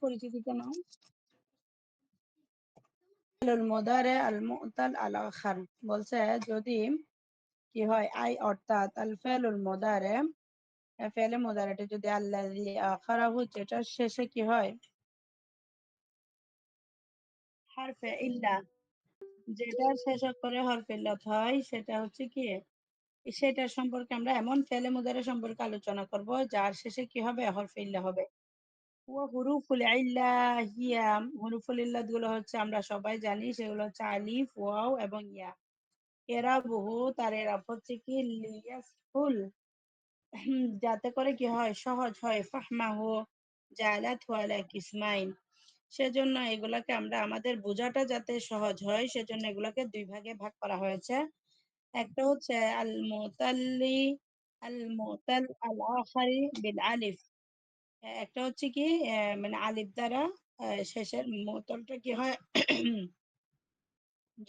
পরিচিতিটা নাও। ফেলুল মুদারে আল মুতাল আল আখার বলছে যদি কি হয় আই অর্থাৎ আল ফেলুল মুদারে ফেলে মুদারেটা যদি আল্লাযী আখারাহু যেটার শেষে কি হয় হারফে ইল্লা, যেটার শেষে করে হরফে ইল্লাত হয় সেটা হচ্ছে কি, সেটার সম্পর্কে আমরা এমন ফেলে মুদারে সম্পর্কে আলোচনা করব যার শেষে কি হবে হরফে ইল্লা হবে। ও হুরুফুল ইল্লা হিয়া, হুরুফুল ইল্লাত গুলো হচ্ছে আমরা সবাই জানি সেগুলো হচ্ছে আলিফ ওয়াও এবং ইয়া। এরাবহু তার এরাব হচ্ছে কি লিয়াসহুল, যাতে করে কি হয় সহজ হয়, ফাহমাহু জালাত ওয়ালা কিসমাইন, সেজন্য এগুলাকে আমরা আমাদের বোঝাটা যাতে সহজ হয় সেজন্য এগুলাকে দুই ভাগে ভাগ করা হয়েছে। একটা হচ্ছে আল মুতাল্লি আল মুতাল আল আখারি বিল আলিফ, একটা হচ্ছে কি মানে আলিফ দ্বারা শেষের মুতালটা কি হয়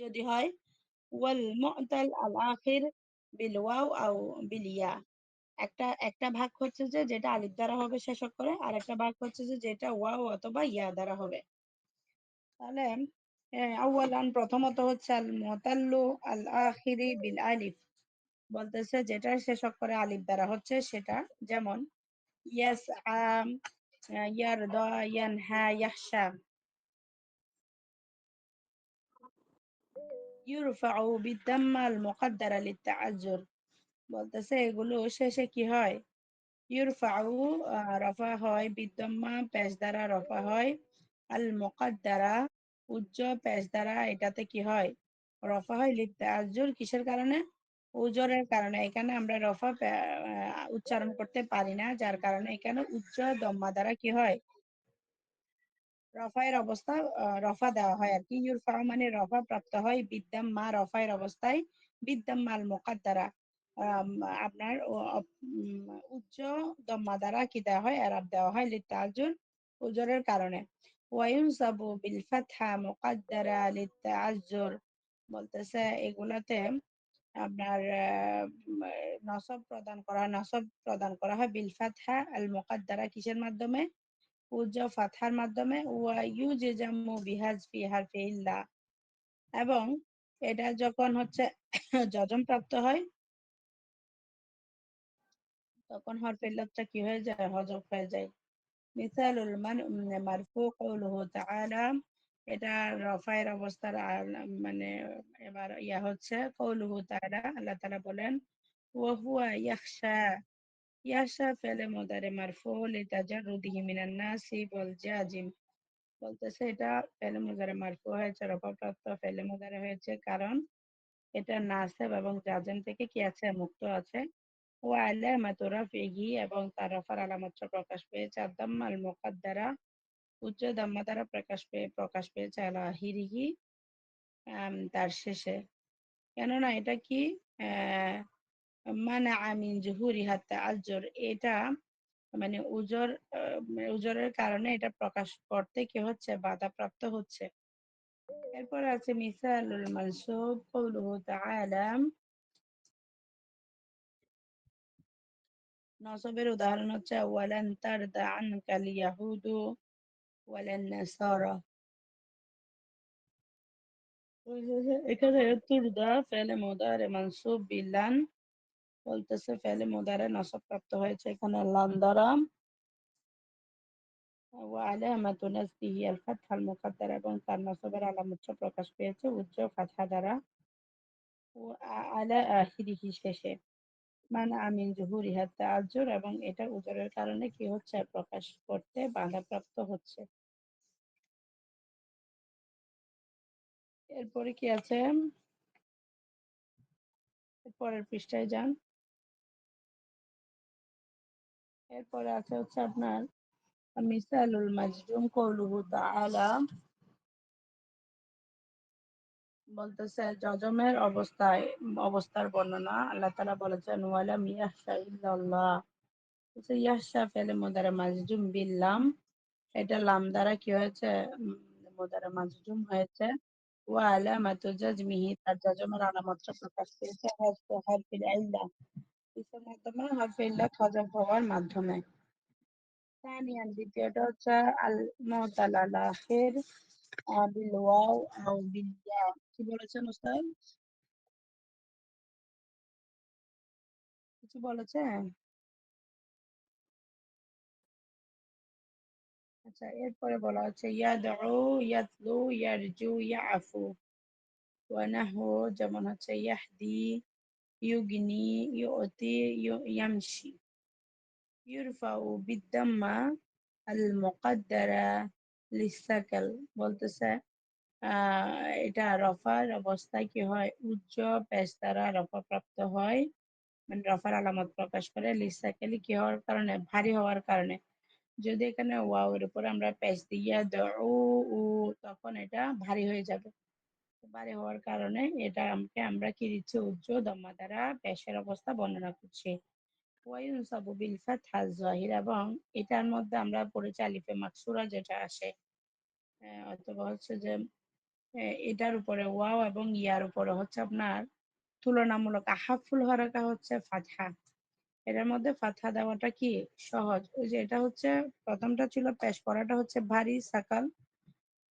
যদি হয় ওয়াল মুতাল আল আখির বিল ওয়াও আও বিল ইয়া। একটা একটা ভাগ হচ্ছে যে যেটা আলিফ দ্বারা হবে শেষ অক্ষরে, আর একটা ভাগ হচ্ছে যে যেটা ওয়াও অথবা ইয়া দ্বারা হবে। তাহলে আউয়ালান প্রথমত হচ্ছে আল মুতাল্লু আল আখিরি বিল আলিফ, বলতেছে যেটা শেষ অক্ষরে আলিফ দ্বারা হচ্ছে সেটা, যেমন ইয়াস আম, ইয়ারদা, ইয়ানহা, ইয়াহশা। ইউরফাউ বিদ্দাম্মা আল মুকাদ্দারা লিত্তাআজ্জুর, বলতেছে এগুলো শেষে কি হয় ইউরফাউ রফা হয়, বিদ্যম্মা পেশ দ্বারা রফা হয়, আল মুকাদ্দারা উজ্জ পেশ দ্বারা এটাতে কি হয় রফা হয়, লিত্তাআজ্জুর কিসের কারণে উজরের কারণে। এখানে আমরা রফা উচ্চারণ করতে পারি না, যার কারণে এখানে উজ্জ দম্মা দ্বারা কি হয় রফায়ের অবস্থা রফা দেওয়া হয় আর কি। ইউরফা মানে রফা প্রাপ্ত হয়, বিদ্যাম মা রফায়ের অবস্থায়, বিদ্যাম মাল মুকাদ্দারা আম, আপনার উচ্চ দম্মা দ্বারা কি দেওয়া হয় এরাব দেওয়া হয় লিত্তাজুর উজরের কারণে। ওয়ায়ুনসাবু বিল ফাতহা মুকাদ্দারা লিত্তাআজ্জুর, বলতেছে এগুলাতে আপনার নসব প্রদান করা হয় বিল ফাতহা আল মুকাদ্দারা কিসের মাধ্যমে উজ্জ ফাতহার মাধ্যমে, ওয়া ইউজামু বিহাজফি হারফি ইল্লা, এবং এটা যখন হচ্ছে যজম প্রাপ্ত হয় তখন হরফে ইল্লাতটা কি হয়ে যায় হযফ হয়ে যায়। মিসালুল মারফু কওলুহু তাআলা, এটা রফায়ের অবস্থার মানে এবার ইয়া হচ্ছে কওলুহু তাআলা, আল্লাহ তাআলা বলেন ওয়া হুয়া ইয়াখশা, ইয়াখশা ফেলে মুদারে মারফু লিতাজাররুদিহি মিনান নাসি ওয়াল জাজিম, বলতেছে এটা ফেলে মুজারে মারফু হয়েছে, রফাপ্রাপ্ত ফেলে মুজারে হয়েছে কারণ এটা নাসব এবং জাজম থেকে কি আছে মুক্ত আছে। ও আলামাতু রাফিহি, এবং তার রফার আলামত প্রকাশ পেয়েছে আদাম্মাল মুকাদ্দারা উচ্চ দাম্মা দ্বারা প্রকাশ পেয়েছে আলা আখিরিহি তার শেষে। কেননা এটা কি আহ মানা মিন জুহুরিহা তাআজ্জুর, এটা মানে উজরের কারণে এটা প্রকাশ করতে কি হচ্ছে বাধাপ্রাপ্ত হচ্ছে। এরপর আছে মিসালুল মানসুব কওলুহু তাআলা, নসবের উদাহরণ হচ্ছে ওয়ালান তারদা আনকাল ইয়াহুদু ওয়ালান নাসারা, এখানে তুরদা ফেলে মুদারে মানসুব বিলান, বলতেছে ফেলে মুদারে নসব প্রাপ্ত হয়েছে এখানে লাম দ্বারা, ওয়া আলামাতু নাসবিহি আল ফাতহাল মুকাদ্দারা, এবং তার নসবের আলামত প্রকাশ পেয়েছে উজ্জ ফাতহা দ্বারা, ও আলা আখিরিহি শেষে, মানে আমিন জুহুরিহা তাআজ্জুর, এবং এটা উজরের কারণে কি হচ্ছে প্রকাশ করতে বাধাপ্রাপ্ত হচ্ছে। এরপরে কি আছে পরের পৃষ্ঠায় যান। এরপরে আছে হচ্ছে আপনার মিসালুল মাজজুম কওলুহু তাআলা, বলতেছে যজমের অবস্থার বর্ণনা, আল্লাহ তাআলা বলেছেন ওয়ালাম ইয়াহশা ইল্লাল্লাহ, ইয়াহশা ফেলে মুদারে মাজজুম বিল্লাম, এটা লাম দ্বারা কি হয়েছে মুদারে মাজজুম হয়েছে। ওয়া আলামাতু জাজমিহি, তার জাজমের আলামতটা প্রকাশ পেয়েছে হারফিল ইল্লা, কিসের মাধ্যমে হরফে ইল্লাত হযফ হওয়ার মাধ্যমে। ثانيا দ্বিতীয়টা হচ্ছে আল মুতাল আল আখির বিল ওয়াও আও বিল ইয়া। কি বলেছেন ওস্তাদ? কিছু বলেছেন? আচ্ছা, এরপরে বলা হচ্ছে ইয়াদউ, ইয়াতলু, ইয়ারজু, ইয়াফু। ওয়া নাহু যেমন হচ্ছে ইয়াহদি, ইউগনি, ইউতি, ইয়ামশি। ইউরফাউ বিদ্দাম্মা আল মুকাদ্দারা লিসাকাল। বলতেছে এটা রফার অবস্থায় কি হয়? উচ্চ পেশ দ্বারা রফা প্রাপ্ত হয়, মানে রফার আলামত প্রকাশ করে লিসাকালি কি হওয়ার কারণে? ভারী হওয়ার কারণে। যদি এখানে ওয়াও এর উপরে আমরা পেশ দিয়া দউ উ, তখন এটা ভারী হয়ে যাবে। ভারী হওয়ার কারণে এটা আমরা কি দিচ্ছি? উচ্চ দম্মা দ্বারা পেশের অবস্থা বর্ণনা করছি। ওয়ায়ুনসাবু বিল ফাতহা যাহির, এবং এটার মধ্যে আমরা পড়েছি আলিফে মাকসুরা যেটা আসে, অথবা হচ্ছে যে এটার উপরে ওয়াও এবং ইয়ার উপরে হচ্ছে আপনার তুলনামূলক আহাফুল হরকা হচ্ছে ফাতহা। এটার মধ্যে ফাতহা দেওয়াটা কি সহজ। ওই যে এটা হচ্ছে প্রথমটা ছিল পেশ করাটা হচ্ছে ভারী সাকাল,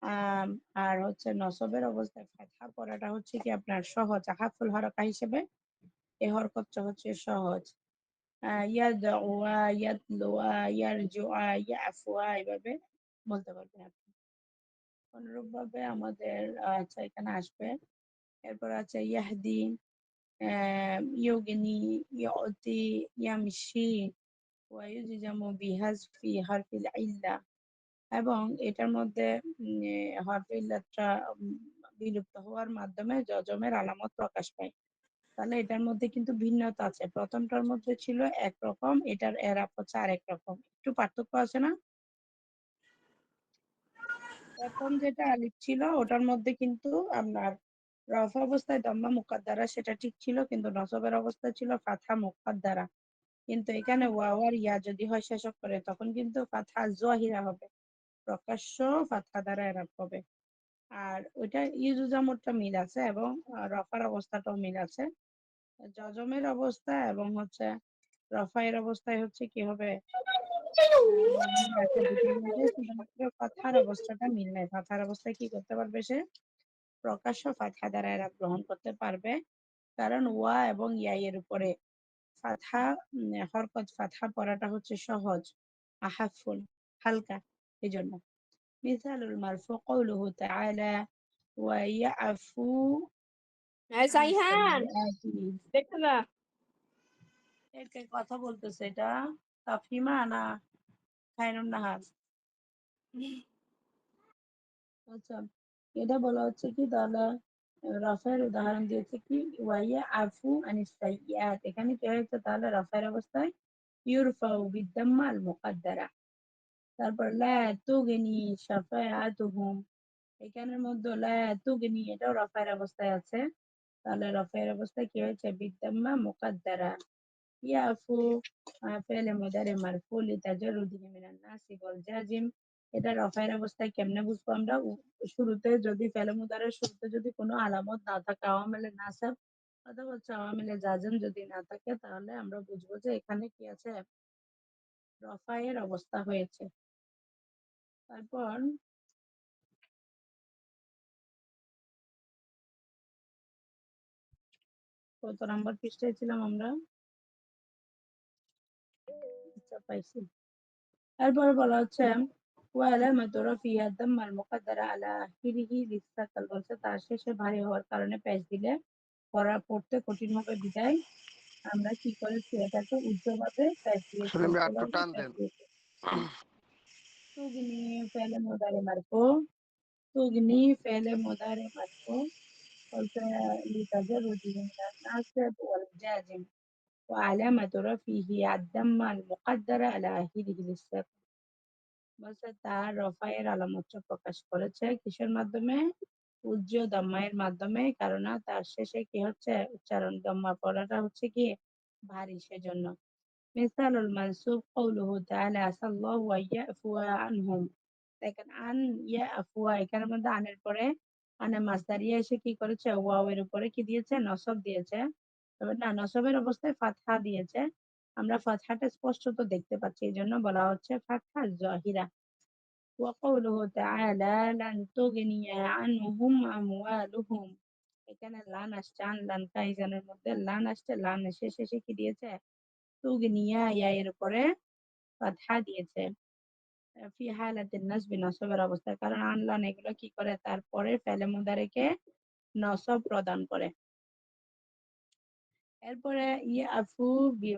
আম, আর হচ্ছে নসবের অবস্থায় ফাতহা পড়াটা হচ্ছে কি আপনার সহজ আহাফুল হরকা হিসেবে এই হরকতটা হচ্ছে সহজ। ইয়াদউয়া, ইয়াতলুয়া, ইয়ারজুআ, ইয়াফুয়া, এইভাবে বলতে পারবেন আপনি। অনুরূপ ভাবে আমাদের আচ্ছা এখানে আসবে। এরপর আছে ইয়াহদি, ইউগনি, ইউতি, ইয়ামশি, ওয়া ইউজজামু বিহাজফি হারফিল ইল্লা। এবং এটার মধ্যে হরফে ইল্লাতটা বিলুপ্ত হওয়ার মাধ্যমে যজমের আলামত প্রকাশ পায়। তাহলে এটার মধ্যে কিন্তু ভিন্নতা আছে। প্রথমটার মধ্যে ছিল একরকম, এটার এরাব হচ্ছে আরেক রকম। একটু পার্থক্য আছে না? প্রথম যেটা আলিফ ছিল ওটার মধ্যে কিন্তু আপনার রফ অবস্থায় দম্মা মুকাদ্দারা সেটা ঠিক ছিল, কিন্তু নসবের অবস্থায় ছিল ফাতহা মুকাদ্দারা। কিন্তু এখানে ওয়াও আর ইয়া যদি হয় শেষক করে তখন কিন্তু ফাতহা জহিরা হবে, প্রকাশ্য ফাতহা দ্বারা এরাব হবে। আর ওইটা ইউজুজামরটা মিল আছে এবং রফার অবস্থাটাও মিল আছে। জজমের অবস্থা এবং হচ্ছে রফায়ের অবস্থায় হচ্ছে কি হবে? মিল আছে দুটোর মধ্যে, শুধুমাত্র ফাতহার অবস্থাটা মিল নাই। ফাতহার অবস্থায় কি করতে পারবে সে? প্রকাশ্য ফাতহা দ্বারা এরা গ্রহণ করতে পারবে, কারণ ওয়া এবং ইয়া এর উপরে ফাতহা, হরকত ফাতহা পড়াটা হচ্ছে সহজ, আহাফুল, হালকা, এই জন্য। মিসালুল মারফু কওলুহু তাআলা ওয়া ইয়াফু হ্যাঁ আনিস সাইহান, সাইয়্যাতি। দেখতে না। একে কথা বলতেছে এটা তাফহিমা না খায়রুন নাহার? আচ্ছা, এটা বলা হচ্ছে কি তাহলে রাফের উদাহরণ দিয়েছে কি ওয়াইয়া আফু আনিস সাইয়্যাত। এখানে কি হয়েছে? তাহলে রাফের অবস্থায় ইউরফাউ বিদ্দাম্মা আল মুকাদ্দারা। তারপর লা তুগনি শাফাআতুহুম, এখানের মধ্যে লা তুগনি এটাও রাফের অবস্থায় আছে। তাহলে রাফের অবস্থায় কি হয়েছে? বিদ্দাম্মা মুকাদ্দারা। ইয়াফু ফেলে মুদারে মারফু লিতাজাররুদিহি মিনান নাসিব ওয়াল জাজিম। এটা রফায়ের অবস্থায় কেমনে বুঝবো আমরা? শুরুতে যদি ফেলে মুদারের শুরুতে যদি কোনো আলামত না থাকে, আওয়ামেলে নাসাব অথবা হচ্ছে আওয়ামেলে জাজিম যদি না থাকে, তাহলে আমরা বুঝবো যে এখানে কি আছে? রফায়ের অবস্থা হয়েছে। তারপর কত নম্বর পৃষ্ঠায় ছিলাম আমরা? আচ্ছা, পাইছি। তারপরে বলা হচ্ছে ওয়ালামাতু রাফিহি আদ-দাম্মা আল-মুকাদ্দারা আলা আখিরিহি লিসাকাল। বলছে তার শেষে ভারী হওয়ার কারণে পেশ দিলে পড়তে কঠিন হবে বিদায় আমরা কি করেছি? এটাকে উচ্চভাবে পেশ দিয়েছি, সেলিম ভাই একটু উচ্চভাবে টান পেশ দেন। দিয়েছি। তুগনি ফেলে মুদারে মারফু, তুগনি ফেলে মুদারে মারফু বলছে লিতাজাররুদিহি মিনান নাসিব ওয়াল জাজিম وعلامة رفعه الضمة المقدرة على آخره للسكون। বলছে তার রফায়ের আলামতটা প্রকাশ করেছে কিসের মাধ্যমে? উজ্জ দম্মায়ের মাধ্যমে, কারণ তার শেষে কি হচ্ছে? উচ্চারণ দম্মা পড়াটা হচ্ছে কি ভারী, সেজন্য। মিসালুল মানসুব কওলুহু তাআলা আসাল্লাহু ওয়া ইয়াফুয়া আনহুম। দেখেন আন ইয়াফুয়া, এখানের মধ্যে আনের পরে আনে মাসদারিয়া এসে কি করেছে? ওয়াও এর উপরে কি দিয়েছে? নসব দিয়েছে। তবে না, নসবের অবস্থায় ফাতহা দিয়েছে। আমরা ফাতহাটা স্পষ্টত দেখতে পাচ্ছি, এই জন্য বলা হচ্ছে ফাতহা জাহিরা। وقوله تعالى لن تغني عنهم أموالهم, এখানে লান আসছে, আন লান কাইজানের মধ্যে লান আসছে, লান শেষে শেষে কি দিয়েছে, তুগনিয়া, ইয়া এর উপরে ফাতহা দিয়েছে। ফি হালাতিন নাসবি, নসবের অবস্থায়, কারণ আন লান এগুলো কি করে, তারপরে ফেলে মুদারেকে নসব প্রদান করে। এরপরে ইয়াফু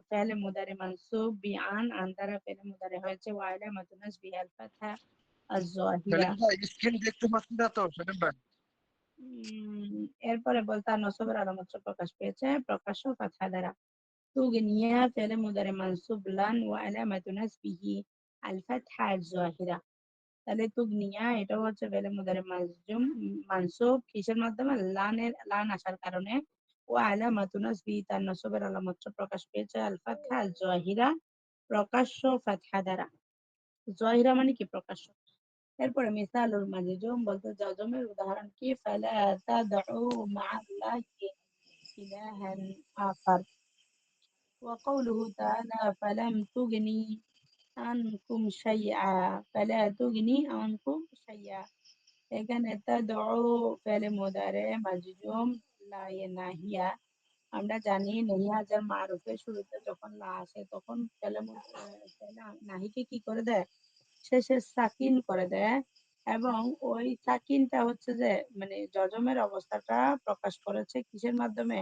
ফেলে মুদারে মানসুব আন, আন দ্বারা ফেলে মুদারে হয়েছে, ওয়াইলা মাতুনাস বিহাল ফাতহা আজ-জাহিরা। সেলিম ভাই স্ক্রিন দেখতে পাচ্ছি না তো সেলিম ভাই। এরপরে বলতে নসবের আলামত প্রকাশ পেয়েছে প্রকাশ্য ফাতহা দ্বারা। তুগনিয়া ফেলে মুদারে মানসুব লান ওয়া আলামাতু নাসবিহি আল ফাতহা আজ-জাহিরা। তাহলে তুগনিয়া এটা হচ্ছে ফেলে মুদারে মাজজুম, মানসুব কিসের মাধ্যমে, লান আসার কারণে, ও আলামাতু নাসবিহি, তার নসবের আলামত প্রকাশ পেয়েছে আল ফাতহা আজ-জাহিরা, প্রকাশ্য ফাতহা দ্বারা। জাহিরা মানে কি, প্রকাশ্য। এরপরে মিসালুল মাজজুম বলতে জজমের উদাহরণ কি, ফালা তাদউ মা'আল্লাহি ইলাহান আখার। وقوله تعالى فلم تغني عنكم شيئا, فلا تغني عنكم شيئا, এখানে তাদউ ফেলে মুদারে মাজজুম লা নাহিয়া। আমরা জানি নেহিয়া যার মারুফের শুরুতে যখন লা আসে তখন ফেলে নাহিকে কি করে দেয়, শেষে সাকিন করে দেয়, এবং ওই সাকিনটা হচ্ছে যে মানে জজমের অবস্থাটা প্রকাশ করেছে কিসের মাধ্যমে,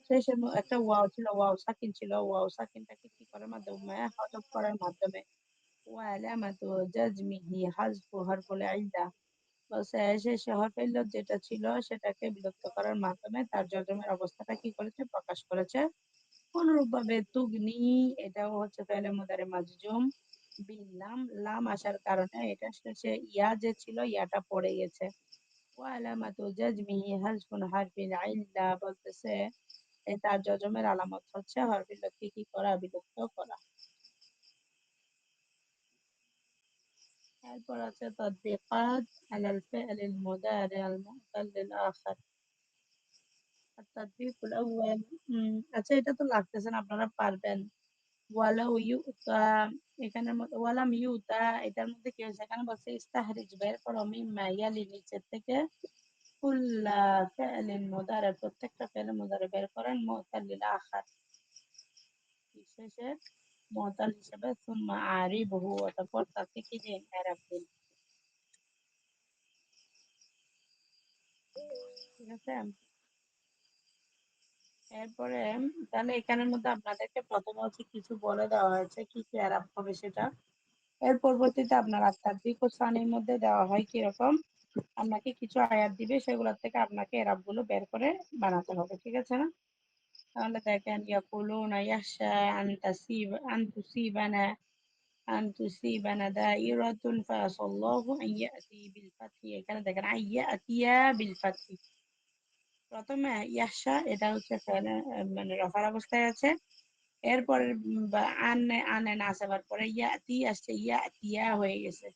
শেষে একটা ওয়াও ছিল, ওয়াও সাকিন ছিল, ওয়াও সাকিনটাকে কি করার মাধ্যমে, হযফ করার মাধ্যমে। ওয়া আলামাতু জাজমিহি হাযফু হারফুল ইল্লা, বলছে শেষে হরফে ইল্লত যেটা ছিল সেটাকে বিলুপ্ত করার মাধ্যমে তার জজমের অবস্থাটা কি করেছে, প্রকাশ করেছে। অনুরূপভাবে তুগনি, এটাও হচ্ছে ফেলে মুদারে মাজজুম বিল্লাম, লাম আসার কারণে এটা শেষে ইয়া যে ছিল ইয়াটা পড়ে গেছে। ওয়া আলামাতু জাজমিহি হাযফুন হারফিল ইল্লা, বলতেছে তার জজমের আলামত হচ্ছে হরফিল ইল্লতকে কি করা, বিলুপ্ত করা। এরপর আছে তাদবিকাত আলাল ফি'লিল মুদারি'আল মু'তাল্লিল আখার। তাদবিকুল আউয়াল, আচ্ছা এটা তো লাগতেছে না, আপনারা পারবেন। ওয়ালাউ ইউতা, এখানের মধ্যে ওয়ালাম ইউতা, এটার মধ্যে কি হয়েছে, এখানে বলছে ইস্তাহরিজ, বের করো মিম্মা ইয়ালি, নিচের থেকে, কুল্লা ফি'লিন মুদারি, প্রত্যেকটা ফেলে মুদারি বের করেন, মু'তাল্লিল আখার, বিশেষের মু'তাল হিসেবে, সুম্মা আরিবহু, অতঃপর তাকে কি দিন, এরাব দিন। ঠিক আছে। এরপরে তাহলে এখানের মধ্যে আপনাদেরকে প্রথমে হচ্ছে কিছু বলে দেওয়া হয়েছে কি কি এরাব হবে সেটা। এর পরবর্তীতে আপনার তাদবিক ও সানির মধ্যে দেওয়া হয় কিরকম, আপনাকে কিছু আয়াত দিবে, সেগুলোর থেকে আপনাকে এরাব গুলো বের করে বানাতে হবে, ঠিক আছে না। তাহলে দেখেন, ইয়াকুলুনা ইয়াখশা আন তুসিবানা দাইরাতুন ফাআসাল্লাহু আন ইয়াতি বিল ফাতহি, এখানে দেখেন আইয়াতিয়া বিল ফাতহি, প্রথমে ইয়াহশা এটা হচ্ছে মানে রফার অবস্থায় আছে, এরপরে আনে আনে না আসার পরে ইয়াতি আসছে, ইয়াতিয়া হয়ে গেছে,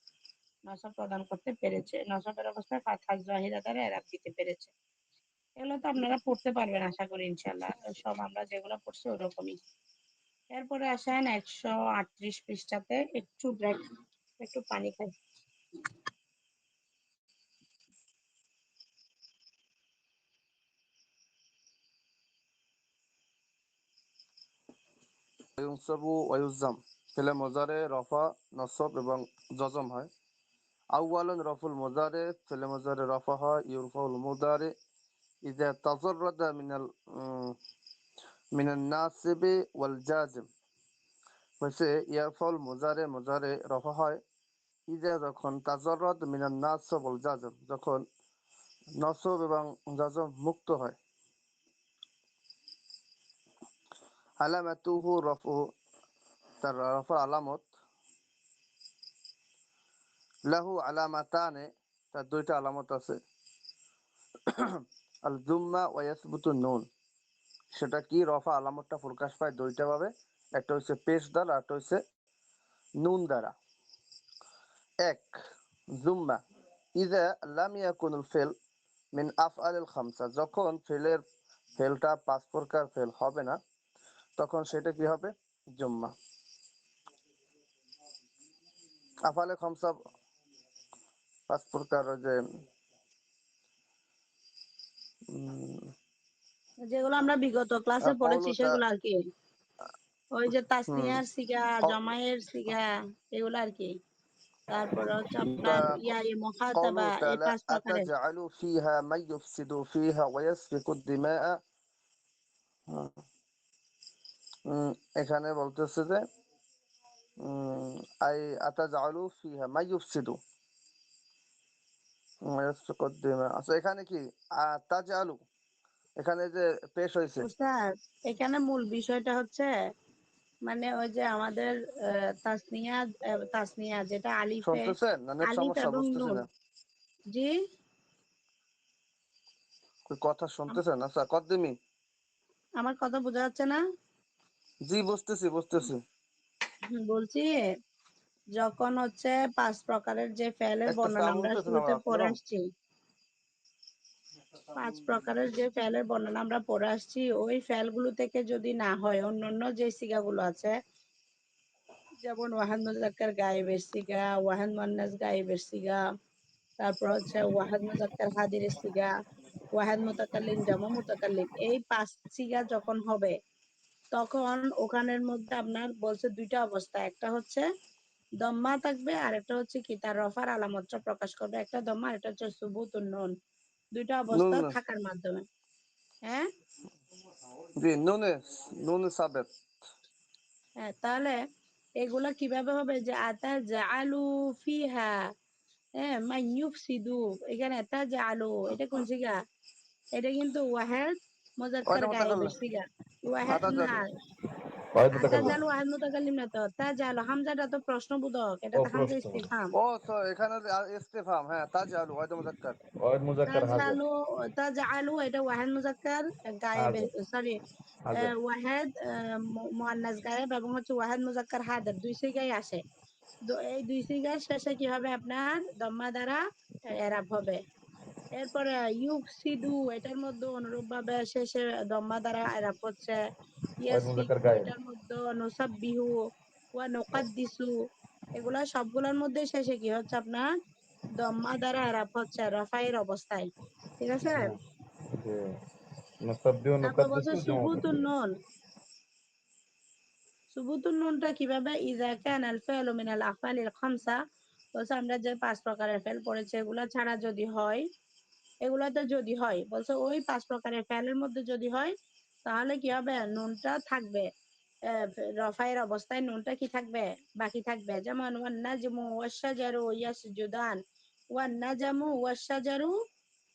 নসব প্রদান করতে পেরেছে, নসবের অবস্থায় ফাতহা জাহিরা দ্বারা এরাব দিতে পেরেছে। এগুলো তো আপনারা পড়তে পারবেন আশা করি ইনশাল্লাহ, সব আমরা যেগুলো পড়ছি ওরকমই। এরপরে আসেন 138 পৃষ্ঠাতে, একটু ব্রেক, একটু পানি খাই। ইউনসাবু ওয়া ইউজাম, ফেলে মুজারে রফা নসব এবং জজম হয়। আউয়ালুন রফুল মুজারে, ফেলে মুজারে রফা হয়, ইউরফাউল মুদারে ইযা তাজাররাদা মিনান নাসিবি ওয়াল জাজিম, হয়েছে ইয়ারফাউল মুজারে, মুজারে রফা হয় ইযা যখন তাজাররাদ মিনান নাসব ওয়াল জাজিম, যখন নসব এবং জাজম মুক্ত হয়। আলামাতুহু রফু, তার রফার আলামত, লাহু আলামাতানে, তার দুইটা আলামত আছে। আল জুম্মা ওয়া ইয়াসবুতু নুন, সেটা কি, রফা আলামতটা প্রকাশ পায় দুইটা ভাবে, একটা হচ্ছে পেশ দ্বারা, একটা হচ্ছে নুন দ্বারা। এক, জুম্মা ইযা লাম ইয়াকুনুল ফিল মিন আফআলিল খামসা, যখন ফেলটা পাঁচ প্রকার ফেল হবে না তখন সেটা কি হবে, জুম্মা। আফালে খমসা 5 প্রকার, ওই যে যেগুলো আমরা বিগত ক্লাসে পড়েছি কওলু তা সেগুলো আর কি, ওই যে হুম তাসনিয়ার সিগা, জমায়ের সিগা, এগুলো আর কি। তারপরে হচ্ছে তা আপনার কওলু মুখাতাবা, এই তাআলা 5 প্রকারের। আতাজআলু ফিহা মান ইউফসিদু ফিহা ওয়া ইয়াসফিকু দিমাআ। এখানে বলতেছে যে উম, আই আতাজআলু ফিহা মান ইউফসিদু ওয়া ইয়াসফিকু দিমাআ। আচ্ছা, এখানে কি তাজআলু, এখানে যে পেশ হয়েছে, উস্তাদ, এখানে মূল বিষয়টা হচ্ছে মানে ওই যে আমাদের তাসনিয়া, তাসনিয়া যেটা আলিফে, শুনতেছেন না? নেট আলিফ সমস্যা এবং বুঝতেছি নুন। না, জি, কথা শুনতেছেন? আচ্ছা, কদ্দিমি। আমার কথা বোঝা যাচ্ছে না? জি, বুঝতেছি বুঝতেছি। বলছি, যখন হচ্ছে 5 প্রকারের যে ফেলের একটা বর্ণনা সাউন্ড আমরা উঠতেছে না শুরুতে পড়ে ম্যাডাম। আসছি, 5 প্রকারের যে ফেলের বর্ণনা আমরা পড়ে আসছি, ওই ফেলগুলো থেকে যদি না হয় অন্যান্য যে সিগাগুলো আছে, যেমন ওয়াহাদ মুজাক্কার গায়েবের সিগা, ওয়াহাদ মুয়ান্নাস গায়েবের সিগা, তারপর হচ্ছে ওয়াহাদ মুজাক্কার হাদিরের সিগা, ওয়াহাদ মুতাকাল্লিম জামা মুতাকাল্লিম, এই 5 সিগা যখন হবে তখন ওখানের মধ্যে আপনার বলছে দুইটা অবস্থা, একটা হচ্ছে দম্মা থাকবে আর একটা হচ্ছে কি তার রফার আলামতটা প্রকাশ করবে, একটা দম্মা আর একটা হচ্ছে সুবুতুন নুন, দুইটা নুন, অবস্থা থাকার মাধ্যমে। হ্যাঁ, জি, নুনে, নুনে সাবেত। হ্যাঁ, তাহলে এগুলা কিভাবে হবে যে আতা জাআলু ফিহা, হ্যাঁ, মাইয়ুফসিদু, এখানে আতা জাআলু, এটা কোন সিগা? এটা কিন্তু ওয়াহেদ মুজাক্কার ওইটা গায়েবের মুতাকাল্লিম। সিগা। ওয়াহেদ না, আতাজালু। ওয়াহিদ আতা মুতাকাল্লিম। জালু ওয়াহেদ মুতাকাল্লিম না তো, তা জালু হামজাটা তো প্রশ্নবোধক, এটা ও তো হামজা প্রশ্ন। ইস্তিফহাম। ও তো এখানে ইস্তেফাম, হ্যাঁ, তাজআলু ওয়াহিদ মুজাক্কার। ওয়াহিদ মুজাক্কার হাজির। তাজআলু, তাজআলু এটা ওয়াহেদ মুজাক্কার গায়েব, হাজির। সরি, হাজির। ওয়াহেদ মুয়ান্নাস গায়েব এবং হচ্ছে ওয়াহেদ মুজাক্কার হাদির, দুই সিগাই আসে। এই দুই সিগার শেষে কি হবে আপনার দম্মা দ্বারা এরাব হবে। এরপরে ইউফসিদু, এটার মধ্যে অনুরূপ ভাবে শেষে দম্মা দ্বারা এরাব হচ্ছে। ওয়াহিদ মুজাক্কার ইয়াসফিকু, গায়েব। এটার মধ্যে নুসাব্বিহু ওয়া নুকাদ্দিসু, এগুলা সবগুলোর মধ্যে শেষে কি হচ্ছে আপনার দম্মা দ্বারা এরাব হচ্ছে রফাইয়ের অবস্থায়। ঠিক আছে। হ্যাঁ। জি। নুসাব্বিহু তারপর বলছে নুকাদ্দিসু জমা সুবুতুন তাকসীর। নুন। সুবুতুন নুনটা কিভাবে? ইযা কানা আল ফি'লু মিনাল আফআলিল খামসা, বলছে আমরা যে 5 প্রকারের ফেল পড়েছি এগুলা ছাড়া যদি হয়, এগুলাতে যদি হয়, বলছে ওই 5 প্রকারের ফেলের মধ্যে যদি হয় তাহলে কি হবে? নুনটা থাকবে, রফায়ের অবস্থায় নুনটা কি থাকবে? বাকি থাকবে। যেমন ওয়ান নাজমু ওয়াশ-শাজারু ইয়াসজুদান, ওয়ান নাজমু ওয়াশ-শাজারু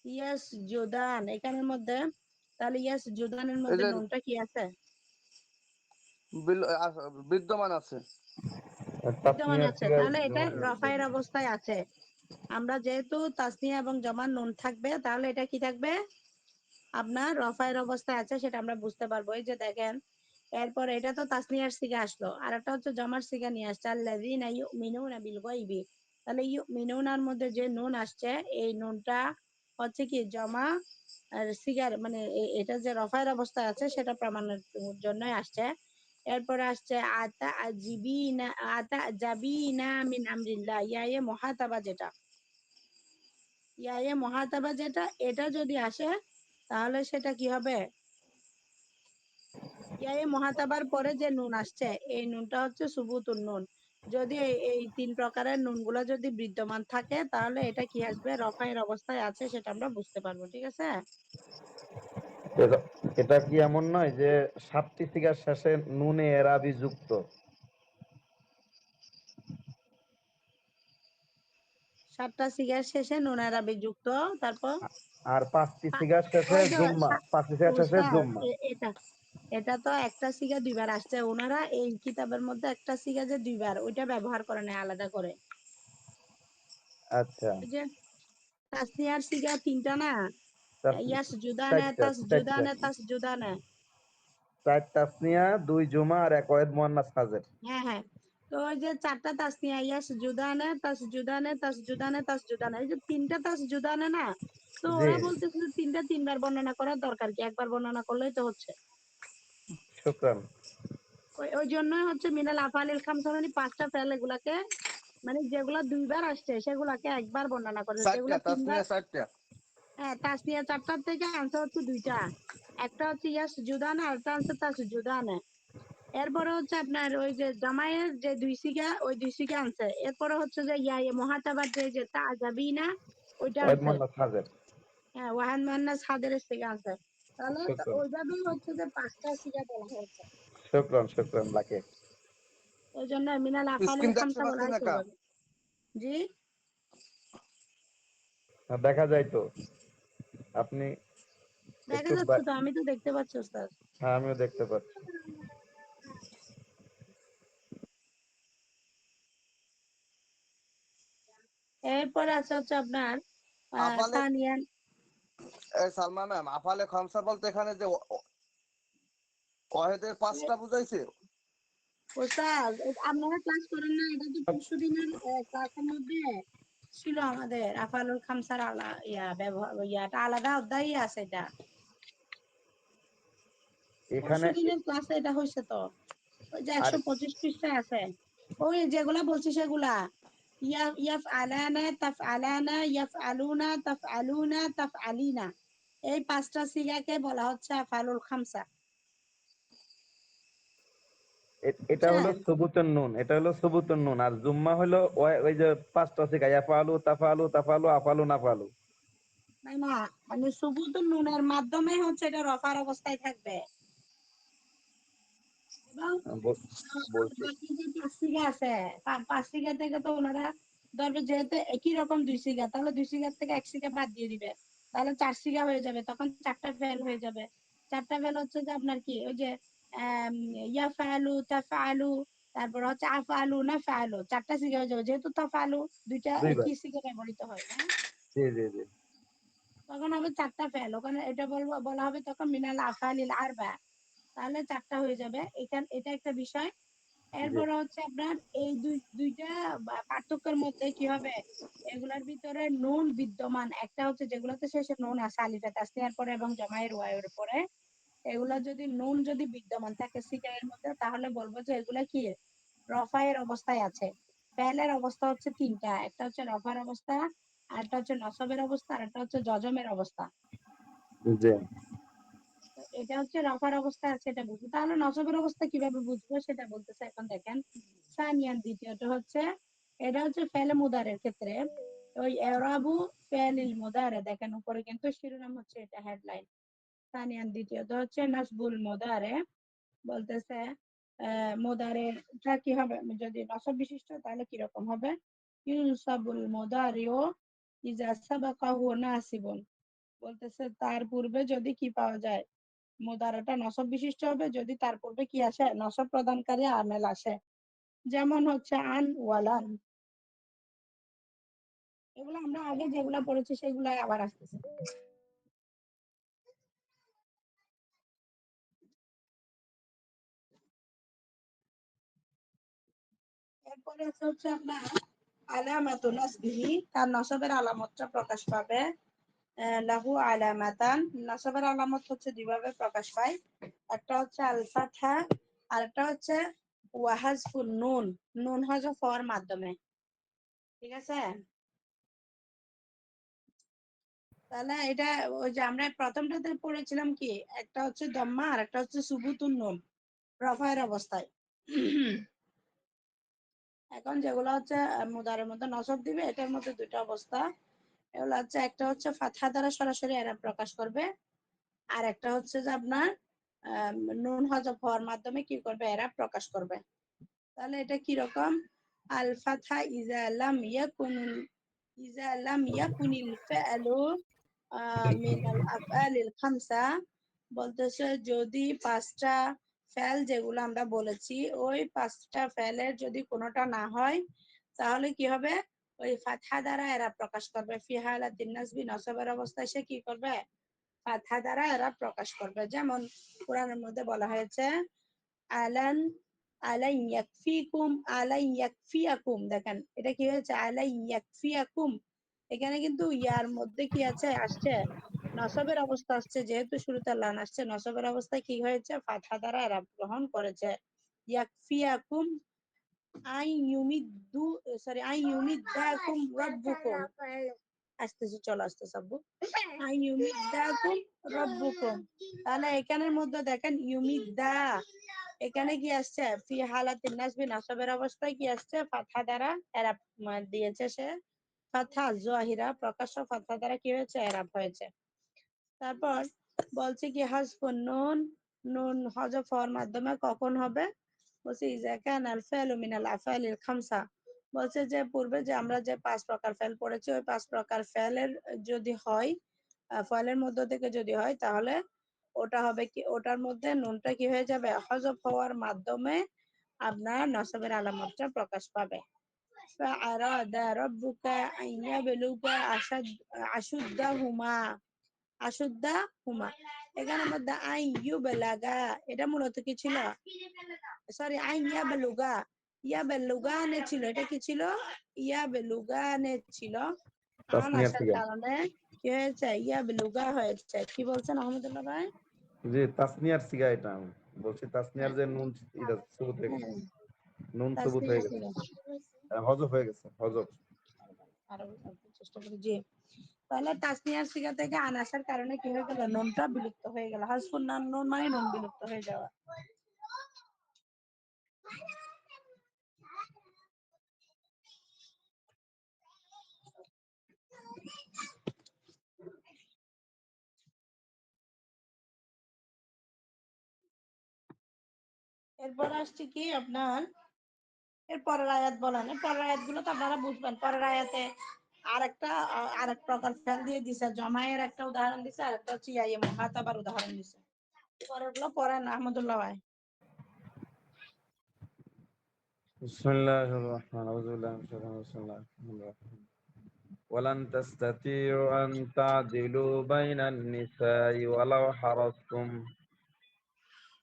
ইয়াসজুদান, এখানের মধ্যে তাহলে ইয়াসজুদানের এই মধ্যে যে নুনটা কি আছে? বিদ্যমান আছে। বিদ্যমান তাসনিয়ার আছে, সিগায় তাহলে এটা জমা থাকবে। রফায়ের অবস্থায় আছে। আমরা যেহেতু তাসনিয়া এবং জমা নুন থাকবে, তাহলে এটা কি থাকবে? আপনার রফায়ের অবস্থায় আছে, সেটা আমরা বুঝতে পারবো। এই যে দেখেন, এরপর এটা তো তাসনিয়ার সিগা আসলো, আর একটা হচ্ছে জমার সিগা নিয়ে আসছে, আল্লাযীনা ইউমিনুনা বিল গায়বি। তাহলে ইউমিনুনার মধ্যে যে নুন আসছে, এই নুনটা হচ্ছে কি জমা আর সিগার, মানে এটা যে রফায়ের অবস্থায় আছে সেটা প্রমাণের জন্যই আসছে। এরপরে আসছে আতা আজিবিনা, আতা জাবিনা মিন আমরিল্লাহ, ইয়া মুহাতাবা যেটা, ইয়া মুহাতাবা যেটা, এটা যদি আসে তাহলে সেটা কি হবে? ইয়া মুহাতাবার পরে যে নুন আসছে, এই নুনটা হচ্ছে সুবুতুন নুন। যদি এই 3 প্রকারের নুনগুলো যদি বিদ্যমান থাকে তাহলে এটা কি আসবে? রফায়ের অবস্থায় আছে, সেটা আমরা বুঝতে পারবো। ঠিক আছে। এটা এটা কি এমন নয় যে 7টি সিগার শেষে নুনে এরাবি যুক্ত? 7টা সিগার শেষে নুন আরাবি যুক্ত, তারপর আর 5টি পা- সিগার শেষে ওই যে জুম্মা, 5টি সিগার শেষে উস্তাদ, জুম্মা। এটা এটা তো একটা সিগা দুইবার আসছে, ওনারা এই কিতাবের মধ্যে একটা সিগা যে দুইবার, ওইটা ব্যবহার করে না আলাদা করে। আচ্ছা। ওই যে তাসনিয়ার সিগা 3টা না, ইয়াস জুদানে চারটা তাস চারটা জুদানে তাস জুদানে। 4 তাসনিয়া, 2 জুমা আর 1 ওয়াহিদ মুয়ান্নাস হাজির। হ্যাঁ, হ্যাঁ। তো ওই যে 4টা তাসনিয়া, ইয়াস জুদানে তাস জুদানে তাস জুদানে তাস জুদানে, এই যে 3টা তাস জুদানে না, তো জি, ওরা বলতেছে যে 3টা 3বার বর্ণনা করার দরকার কি, একবার বর্ণনা করলেই তো হচ্ছে। শুকরান। ওই জন্যই হচ্ছে মিনাল আফালিল খামসা মানে পাঁচটা ফেল, এগুলাকে মানে যেগুলা দুইবার আসছে সেগুলাকে একবার বর্ণনা করে, যেগুলা চারটা তিনবার, তাসনিয়া চারটা। হ্যাঁ তাসনিয়া চারটার থেকে আনসার হচ্ছে দুইটা, একটা হচ্ছে ইয়াস জুদান আর একটা হচ্ছে তাস জুদান। এরপরে হচ্ছে আপনার ওই যে জামাইয়ের যে দুই সিগা, ওই দুই সিগা আনছে। এরপরে হচ্ছে যে মহাতাবার যে তা যাবি না, ওইটা ওয়াহিদ আনছে। মোহাম্মদ হাজের। হ্যাঁ ওয়াহান মান্নাস হাদের সিগা আনছে। তাহলে শুক্রান, ওইভাবেই হচ্ছে যে পাঁচটা সিগা বলা হয়েছে। শুক্রান, শুক্রান লাকে। ওই জন্য মিনাল আফালিল স্ক্রিন দেখতে খামসা বলা পাচ্ছেন না হয়েছে কা? ওইভাবে। জি দেখা যায় তো, আপনি দেখা একটু যাচ্ছে তো, আমি তো দেখতে পাচ্ছি ওস্তাদ। হ্যাঁ আমিও দেখতে পাচ্ছি। এরপরে আছে হচ্ছে আপনার আফালে, সানিয়ান। সালমা ম্যাম, আফালে খামসা বলতে এখানে যে ওয়াহেদের পাঁচটা বুঝাইছে। ওস্তাদ আপনারা ক্লাস করেন না? এটা তো পরশু দিনের ক্লাসের মধ্যে ছিল আমাদের আফালুল খামসার ব্যবহার ইয়াটা আলাদা অধ্যায় আছে এটা। পরশু এখানে দিনের ক্লাসে এটা হয়েছে তো। ওই যে আর 125 পৃষ্ঠায় আছে। ওই যেগুলা বলছি সেগুলা ইয়াফ আলানা তাফ আলানা ইয়াফ আলুনা তাফ আলুনা তাফ আলিনা, এই পাঁচটা সিগাকে বলা হচ্ছে আফালুল খামসা। এটা হলো বুঝছেন? সুবুতুন নুন, এটা হলো সুবুতুন নুন, আর জুম্মা হলো ওই যে পাঁচটা শিখা ইয়াফালু তাফালু তাফালু আফালু নাফালু। তাই না? মানে সুবুতুন নুনের মাধ্যমে হচ্ছে এটা রফার অবস্থায় থাকবে। এবং বলছি বাকি যে পাঁচ সিগা আছে, পাঁচ সিগা থেকে তো ওনারা ধরবে যেহেতু একই রকম দুই সিগা, তাহলে দুই সিগার থেকে এক সিগা বাদ দিয়ে দিবে, তাহলে চার সিগা হয়ে যাবে, তখন চারটা ফেল হয়ে যাবে। চারটা ফেল হচ্ছে যে আপনার কি ওই যে আম, ইয়াফআলু তাফআলু, তারপর হচ্ছে আফআলু নাফআলু, চারটা সিগা হয়ে যাবে, যেহেতু তাফআলু দুইটা দুইবার। একই সিগা ব্যবহৃত হয় না, জি জি জি তখন হবে চারটা ফেল। ওখানে এটা বলবো বলা হবে তখন মিনাল আফআলিল আরবা, তাহলে চারটা হয়ে যাবে। এটা একটা বিষয়। জি এরপরে হচ্ছে আপনার এই দুইটা পার্থক্যের মধ্যে কি হবে, এগুলার ভিতরে নুন বিদ্যমান, একটা হচ্ছে যেগুলোতে শেষে নুন আছে আলিফে তাসনিয়ার পরে এবং জামাইয়ের ওয়াইয়ের পরে, এগুলা যদি নুন যদি বিদ্যমান থাকে সিগারের মধ্যে, তাহলে বলবো যে এগুলা কি রফায়ের অবস্থায় আছে। ফেলের অবস্থা হচ্ছে তিনটা, একটা হচ্ছে রফার অবস্থা, আরেকটা হচ্ছে নসবের অবস্থা, আর একটা হচ্ছে জজমের অবস্থা। জি তো এটা হচ্ছে রফার অবস্থা আছে, এটা বুঝবো। তাহলে নসবের অবস্থা কিভাবে বুঝবো সেটা বলতেছে এখন দেখেন। সানিয়ান দ্বিতীয়টা হচ্ছে, এটা হচ্ছে ফেলে মুদারের ক্ষেত্রে ওই এরাবু ফেলিল মুদারে, দেখেন উপরে কিন্তু শিরোনাম হচ্ছে এটা হেডলাইন। সানিয়ান দ্বিতীয়ত হচ্ছে নাসবুল মুদারে, বলতেছে মুদারেরটা কি হবে, যদি নসব বিশিষ্ট তাহলে কিরকম হবে। ইউনসাবুল মুদারিও ইজা সাবাকাহু নাসিবুন, বলতেছে তার পূর্বে যদি কি পাওয়া যায়, মুদারাটা নসব বিশিষ্ট হবে যদি তার পূর্বে কি আসে, নসব প্রদানকারী আমেল আসে, যেমন হচ্ছে আন ওয়ালান। এগুলো আমরা আগে যেগুলা পড়েছি সেগুলাই আবার আসতেছে। এরপরে হচ্ছে আপনার আলামাতু নাসবিহি, তার নসবের আলামতটা প্রকাশ পাবে। লাহু আলামাতান, নসবের আলামত হচ্ছে দুইভাবে প্রকাশ পায়, একটা হচ্ছে আল ফাতহা, আর একটা হচ্ছে ওয়াহাজফুন নুন, নুন হযফ হওয়ার মাধ্যমে। ঠিক আছে? তাহলে এটা ওই যে আমরা প্রথমটাতে পড়েছিলাম কি, একটা হচ্ছে দম্মা আর একটা হচ্ছে সুবুতুন নুন রফায়ের অবস্থায়। এখন যেগুলো হচ্ছে মুদারের মধ্যে নসব দিবে, এটার মধ্যে দুইটা অবস্থা। এগুলো হচ্ছে একটা হচ্ছে ফাতহা দ্বারা সরাসরি এরা প্রকাশ করবে, আর একটা হচ্ছে যে আপনার নুন হযফ হওয়ার মাধ্যমে কি করবে, এরা প্রকাশ করবে। তাহলে এটা কি রকম, আল ফাতহা ইজা লাম ইয়াকুনিল ফাআলু মিনাল আফআলিল খামসা, বলতেছে যদি পাঁচটা ফেল যেগুলো আমরা বলেছি ওই পাঁচটা ফেলের যদি কোনোটা না হয়, তাহলে কি হবে, ওই ফাতহা দ্বারা এরা প্রকাশ করবে। ফি হালাতিন নাসবি, নসবের অবস্থায় সে কি করবে, ফাতহা দ্বারা এরা প্রকাশ করবে। যেমন কোরআনের মধ্যে বলা হয়েছে আলান আলাই ইয়াকফিকুম আলাই ইয়াকফিয়াকুম, দেখেন এটা কি হয়েছে আলাই ইয়াকফিয়াকুম, এখানে কিন্তু ইয়ার মধ্যে কি আছে আসছে, নসবের অবস্থা আসছে, যেহেতু শুরুতে লান আসছে, নসবের অবস্থায় কি হয়েছে, ফাতহা দ্বারা এরা গ্রহণ করেছে। ইয়াকফিয়াকুম আইয়ুমিদ্দাকুম রাব্বুকুম। আসতেছি, চলো আসতেছে আব্বু। আইয়ুমিদ্দাকুম রাব্বুকুম। তাহলে এখানের মধ্যে দেখেন ইউমিদ্দা, এখানে কি আসছে? ফি হালাতিন নাসবি, নাসবের অবস্থায় কি আসছে? ফাতহা দ্বারা এরাব দিয়েছে সে। ফাতহা যাহিরা, প্রকাশ্য ফাতহা দ্বারা কি হয়েছে? এরাব হয়েছে। তারপর বলছে কি হাজফুন নুন, নুন হযফ হওয়ার মাধ্যমে কখন হবে? বলছে ইজা কানা আল ফাইলু মিনাল আফআলিল খামসা। বলছে যে পূর্বে যে আমরা যে 5 প্রকার ফেল পড়েছি, ওই 5 প্রকার ফেলের যদি হয়, ফেলের মধ্য থেকে যদি হয়, তাহলে ওটা হবে কি, ওটার মধ্যে নুনটা কি হয়ে যাবে? হযফ হওয়ার মাধ্যমে আপনার নসবের আলামতটা প্রকাশ পাবে। ফাআরাদা রাব্বুকা আন ইয়াবলুগা আশুদ্দাহুমা, আশুদ্দা হুমা। এখানের মধ্যে আই ইউ বেলাগা, এটা মূলত কি ছিল? সরি, আই ইয়া বেলুগা, ইয়া বেলুগানে ছিল। এটা কি ছিল? ইয়া বেলুগানে ছিল। আন তাসনিয়ার আসার সিগা। কারণে কি হয়েছে? ইয়া বেলুগা হয়েছে। কি বলছেন আহমদুল্লাহ ভাই? জি, তাসনিয়ার সিগা এটা আমি বলছি। তাসনিয়ার হ্যাঁ, যে নুন এটা সুবুত হয়ে গেছে, হ্যাঁ, নুন সুবুত তাসনিয়া হয়ে গেছে, ছিল। হযফ হয়ে গেছে, হযফ। আরো চেষ্টা করি, জি। তাহলে তাসনিয়ার সিগা থেকে আন আসার কারণে কি হয়ে গেল? নুনটা বিলুপ্ত হয়ে গেল। হাসফুন নুন মানে নুন বিলুপ্ত হয়ে যাওয়া। এরপর আসছে কি আপনার, এর পরের আয়াত বলেন। এর পরের আয়াত গুলো তো আপনারা বুঝবেন। পরের আয়াতে আরেক প্রকার ফেল দিয়ে দিছে, জমায়ের একটা উদাহরণ দিছে, আর একটা হচ্ছে ইয়ায়ে মুখাতাবার উদাহরণ দিছে। পরের গুলো পড়েন আহমদুল্লাহ ভাই। বিসমিল্লাহির রহমানির রহিম। আউযু বিল্লাহি মিনাশ শাইতানির রাজিম। বিসমিল্লাহির রহমানির রহিম। ওয়ালান তাসতাতিউ আন তা'দিলু বাইনান নিসাই ওয়ালাউ হারাসতুম।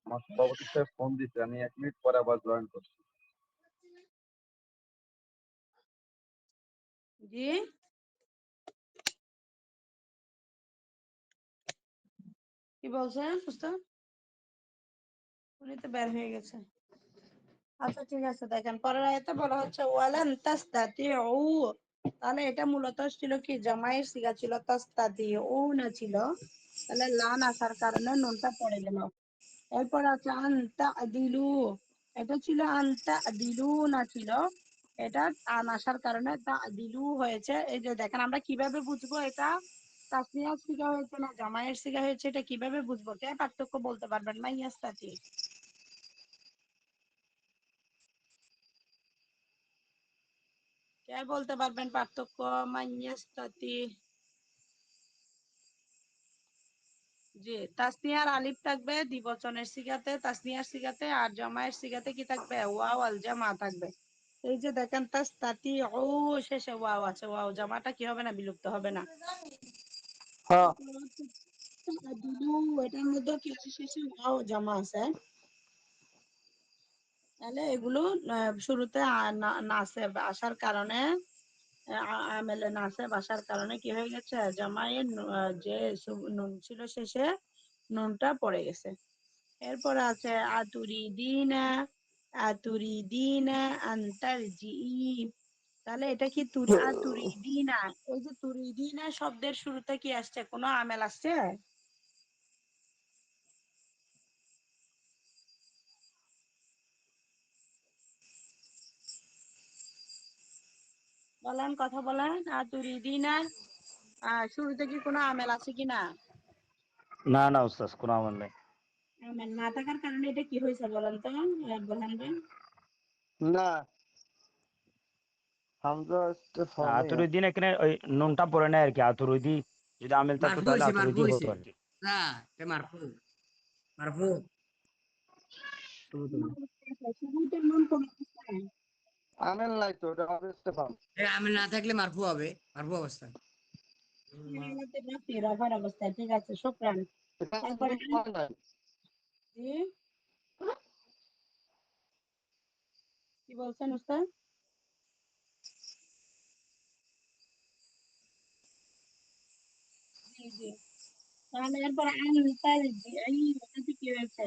আমার সভাপতি সাহেব ফোন দিছে, আমি 1 মিনিট পরে আবার জয়েন করছি। জি, কি বলছেন উস্তাদ? উনি তো বের হয়ে গেছে। আচ্ছা ঠিক আছে, দেখেন পরের আয়াতে বলা হচ্ছে ওয়ালান তাসতাতিউ। তাহলে এটা মূলত ছিল কি, জামাইয়ের সিগা ছিল, তাসতাতিউ না ছিল। তাহলে লান আসার কারণে নুনটা পড়ে গেল। এরপর আছে আনতা আদিলু, এটা ছিল আনতা আদিলু না ছিল, এটা আন আসার কারণে তা আদিলু হয়েছে। এই যে দেখেন, আমরা কিভাবে বুঝবো এটা তাসনিয়ার সিগা হয়েছে না জামাইয়ের সিগা হয়েছে? এটা কিভাবে বুঝবো? কে পার্থক্য বলতে পারবেন? মাইয়াস্তাতি, কে বলতে পারবেন পার্থক্য? মাইয়াস্তাতি। জি, তাসনিয়ার আলিফ থাকবে দ্বিবচনের সিগাতে, তাসনিয়ার সিগাতে, আর জামায়ের সিগাতে কি থাকবে? ওয়াও আল জামা থাকবে। এই যে দেখেন তাসতাতি ও, শেষে ওয়াও আছে, ওয়াও জামাটা কি হবে না? বিলুপ্ত হবে না। হ্যাঁ। এরপর হচ্ছে তাদিলু, এটার মধ্যে কি আছে? শেষে ওয়াও জামা আছে। তাহলে এগুলো শুরুতে নাসেব আসার কারণে, আমেলে নাসেব আসার কারণে কি হয়ে গেছে? জামায়ের যে নুন ছিল শেষে, নুনটা পড়ে গেছে। এরপর আছে আতুরিদিনা, আতুরিদিনা আনতারজিই। তাহলে এটা কি আতুরিদিনা, এই যে তুরিদিনা শব্দের শুরুতে কি আসছে? কোনো আমেল আসছে? বলেন, কথা বলেন। আতুরিদিনার শুরুতে কি কোনো আমেল আছে কিনা? না না উস্তাদ, কোনো আমল নাই। আমেল না থাকার কারণে এটা কি হয়েছে বলেন তো, বোরহান ভাই? না, হামজা ইস্তেফামে। আতরুদ্দিন এখানে ওই নুনটা পড়ে নাই আর কি। আতরুদ্দি যদি আমিল থাকতো মারফু তাহলে হইছে, মারফু আতরুদ্দি হইছে। হতো আর কি। না, এটা মারফু, মারফু। শুরুতে না। শুরুতে নুন কোন অবস্থায়? আমেল নাই তো, এটা হবে ইস্তেফাম। এ আমি না থাকলে মারফু হবে, মারফু অবস্থা। আলামতে নাফি, রফার অবস্থায়। ঠিক আছে, শুকরান। এটা তারপরে নুন হয় নাই। জি, কি বলছেন উস্তাদ? জি জি। তাহলে এরপর আনতারজিই, এটাতে কি হয়েছে?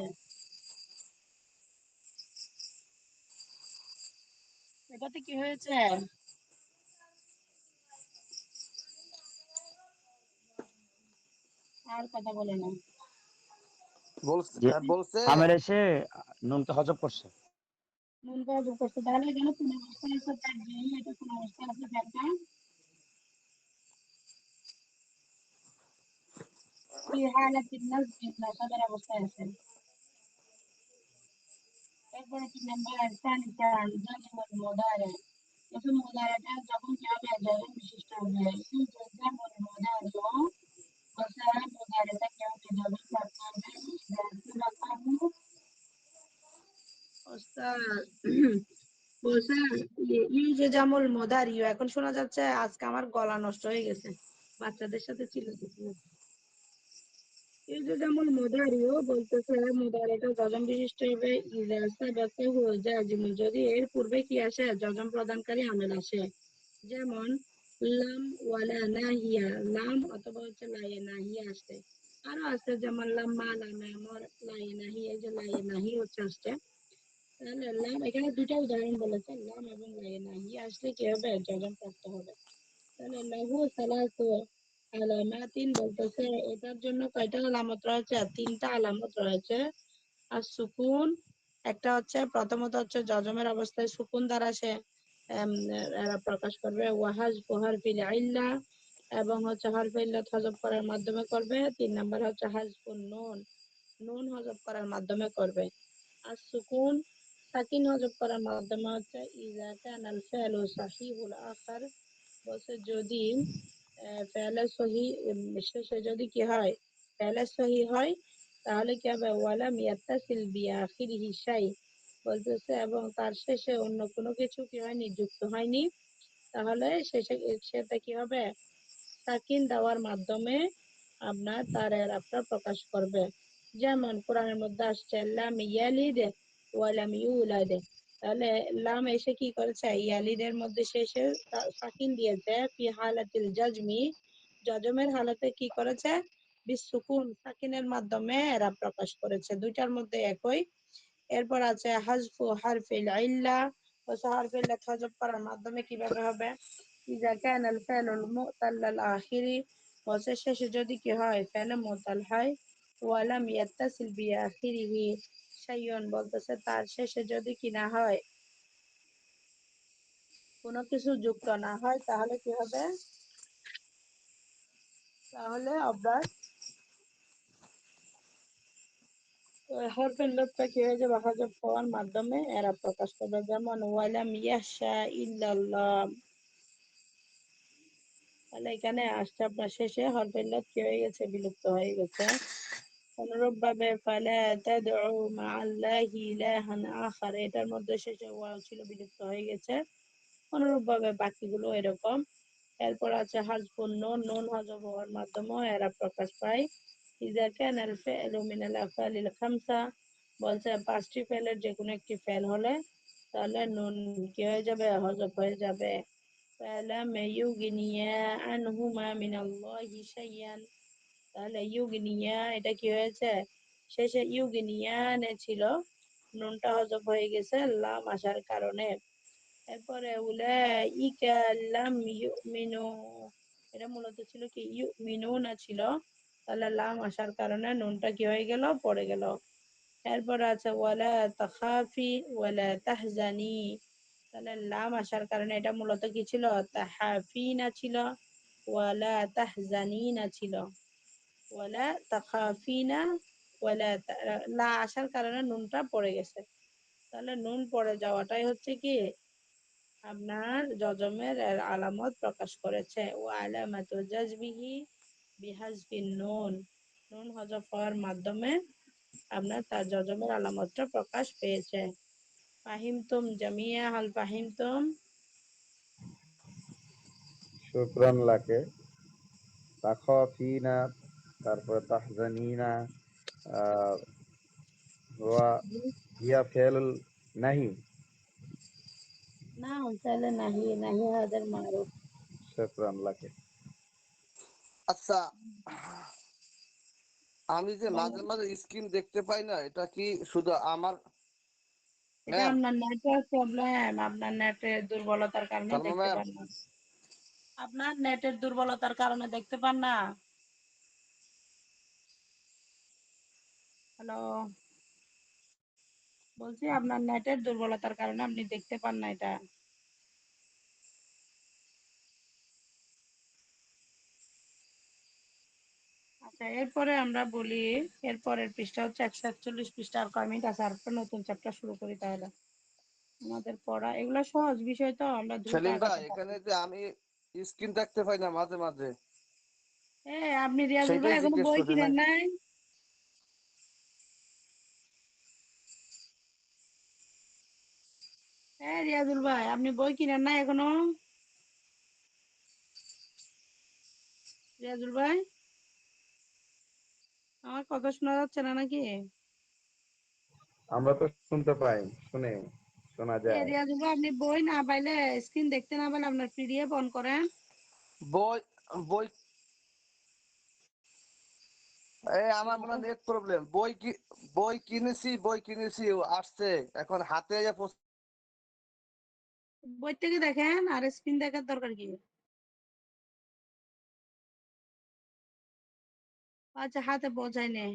অঙ্কতে কি হয়েছে? আর কথা বলে না। বলছে যে বলছে আমের এসে নুনকে হজব করছে। নুন করা যোগ করছে, তাহলে এখানে কোন অবস্থায় আছে তার জন্য এটা কোন অবস্থায় আছে ফেলটা? কি হালাতিন নাসব নাসবের অবস্থায় আছে। এরপরে 3 নাম্বার সানিতান জাজমুল মুদারে। এটা মুদারেটা যখন কি হবে জবাব বিশিষ্ট হবে। এই জাজমুল মুদারিও বলছে মুদারেটা কেমন যাবে করতে হবে জাজমুল ওস্তাদ বলছে যে জামুল মোদারিও। এখন শোনা যাচ্ছে আজকে আমার গলা নষ্ট হয়ে গেছে বাচ্চাদের সাথে চিল্লাতে। এই যে যেমন মোদারিও বলতেছে মোদারিটা যজম বিশিষ্ট হবে ইজা সাবাকা হুয়া জাজিমুন, যদি এর পূর্বে কি আসে যজম প্রদানকারী আমেল আসে। যেমন লাম ওয়ালা নাহিয়া, লাম অথবা হচ্ছে লাইয়ে নাহিয়া আসে। আরো আছে যেমন লাম্মা লামে আমর লাইয়ে নাহি, এই যে লাইয়ে নাহি হচ্ছে আসছে। তাহলে লাম এখানে দুইটা উদাহরণ বলেছে, লাম এবং লাইয়ে নাহি আসলে কি হবে যজম প্রাপ্ত হবে। তাহলে লাহু সালাসু আলামাতিন বলতেছে এটার জন্য কয়টা আলামত রয়েছে? 3টা আলামত রয়েছে। আর সুকুন একটা হচ্ছে, প্রথমত হচ্ছে যজমের অবস্থায় সুকুন দ্বারা সে এরা প্রকাশ করবে। ওয়াহাজ ফুহার ফিল ইল্লা, এবং হচ্ছে হরফে ইল্লাত হযফ করার মাধ্যমে করবে। 3 নাম্বার হচ্ছে হাজফুন নুন, নুন হযফ করার মাধ্যমে করবে। আর সুকুন সাকিন হযফ করার মাধ্যমে হচ্ছে ইযা কানাল ফি'লু সাহিহুল আখার, বলছে যদি ফেলে সহি শেষে যদি কি হয় ফেলে সহি হয় তাহলে কি হবে ওয়ালাম ইয়াত্তাসিল বিআখিরিহি শাই, বলতেছে এবং তার শেষে অন্য কোনো কিছু কি হয়নি যুক্ত হয়নি, তাহলে শেষে সেটা কি হবে সাকিন দেওয়ার মাধ্যমে আপনার তার এরাবটা প্রকাশ করবে। যেমন কোরআনের মধ্যে আসছে লাম ইয়ালিদ ওয়ালাম ইউলাদ, তাহলে লাম এসে কি করেছে ইয়ালিদের মধ্যে শেষে সাকিন দিয়েছে ফি হালাতিল জাজমি, জজমের হালাতে কি করেছে বিসুকুন সাকিনের মাধ্যমে এরা প্রকাশ করেছে, দুইটার মধ্যে একই। এরপর আছে হাজফু হারফিল ইল্লা, ও হারফিল ইল্লা হযফ করার মাধ্যমে কিভাবে হবে ইজা কানাল ফাইলুল মুতাল্লাল আখিরি, বসের শেষে যদি কি হয় ফেলে মুতাল হয়। ওয়ালাম ইয়াত্তাসিল বিআখিরিহি শাইয়ুন, বলতেছে তার শেষে যদি কি না হয় কোনো কিছু যুক্ত না হয় তাহলে কি হবে, তাহলে আপনার হরফের লোপটা কি হয়ে যাবে হযফ হওয়ার মাধ্যমে এরা প্রকাশ করবে। যেমন ওয়ালাম ইয়াশা ইল্লাল্লাহ, তাহলে এখানে আসছে আপনার শেষে হরফের লোপ কি হয়ে গেছে বিলুপ্ত হয়ে গেছে। অনুরূপভাবে ফালা তাদউ মাআল্লাহি ইলাহান আখার, এটার মধ্যে শেষে ওয়াও ছিল বিলুপ্ত হয়ে গেছে। অনুরূপভাবে বাকিগুলো এরকম। এরপর আছে হাজফুন নুন, নুন হযফ হওয়ার মাধ্যমে এরা প্রকাশ পায়। ইযা কানাল ফি'লু মিনাল আফআলিল খামসা, বলছে 5টি ফেলের যে কোনো একটি ফেল হলে তাহলে নুন কি হয়ে যাবে হযফ হয়ে যাবে। ফালাম ইউগনিয়া আনহুমা মিনাল্লাহি শাইয়ান, তাহলে ইউগনিয়া এটা কি হয়েছে শেষে ইউগনিয়ানে ছিল, নুনটা হযফ হয়ে গেছে লাম আসার কারণে। এরপরে উলাইকা লাম ইউমিনু, এটা মূলত ছিল কি ইউমিনুনা ছিল, তাহলে লাম আসার কারণে নুনটা কি হয়ে গেল পড়ে গেল। এরপর আছে ওয়ালা তাখাফি ওয়ালা তাহজানি, তাহলে লাম আসার কারণে এটা মূলত কি ছিল তাহাফিনা ছিল, ওয়ালা তাহজানিনা ছিল। ওয়ালা তাখাফিনা ওয়ালা লা আসার কারণে নুনটা পড়ে গেছে, তাহলে নুন পড়ে যাওয়াটাই হচ্ছে কি আপনার জজমের আলামত প্রকাশ করেছে। ও আলামাতু জাজবিহি বিহাজফিন নুন, নুন হযফ হওয়ার মাধ্যমে আপনার তার জজমের আলামতটা প্রকাশ পেয়েছে। ফাহিমতুম জামিয়া হাল ফাহিমতুম? শুকরান লাকে। তাখাফিনা, তারপরে তাহজানিনা, আর ওয়া হিয়া ফেলুল নাহি। না তাহলে নাহি, নাহি হাজার মারুফ। শুকরান লাকে। আচ্ছা, আমি যে বলো। মাঝে মাঝে স্ক্রিন দেখতে পাই না, এটা কি শুধু আমার এটা ম্যাম, আপনার নেটওয়ার্ক প্রবলেম, আপনার নেটের দুর্বলতার কারণে সালমা দেখতে ম্যাম, পান না। আপনার নেটের দুর্বলতার কারণে দেখতে পান না। হ্যালো, বলছি আপনার নেটের দুর্বলতার কারণে আপনি দেখতে পান না এটা। আচ্ছা, এরপরে আমরা বলি, এরপরের পৃষ্ঠা হচ্ছে 141 পৃষ্ঠা। আর কয় মিনিট আছে? আর একটা নতুন চ্যাপ্টার শুরু করি তাহলে। আমাদের পড়া এগুলো সহজ বিষয়, তো আমরা দ্রুত সেলিম ভাই, আগাতে পারবো। এখানে যে আমি স্ক্রিন দেখতে পাই না মাঝে মাঝে, আপনি রিয়াজুল ভাই সেটাই এখনো জিজ্ঞেস বই করছি কিনেন নাই। নাই? রিয়াজুল ভাই, আপনি বই কিনেন নাই এখনো? রিয়াজুল ভাই, আমার কথা শোনা যাচ্ছে না নাকি? আমরা তো শুনতে পাই, শুনে শোনা যায়। রিয়াজুল ভাই, আপনি বই না পাইলে, স্ক্রিন দেখতে না পাইলে আপনার পিডিএফ অন করেন। বই বই আমার মনে হয় নেট প্রবলেম। বই কিনেছি আসছে, এখন হাতে বই থেকে দেখেন, আর স্ক্রিন দেখার দরকার কি? আচ্ছা, হাতে পৌঁছায় নেই,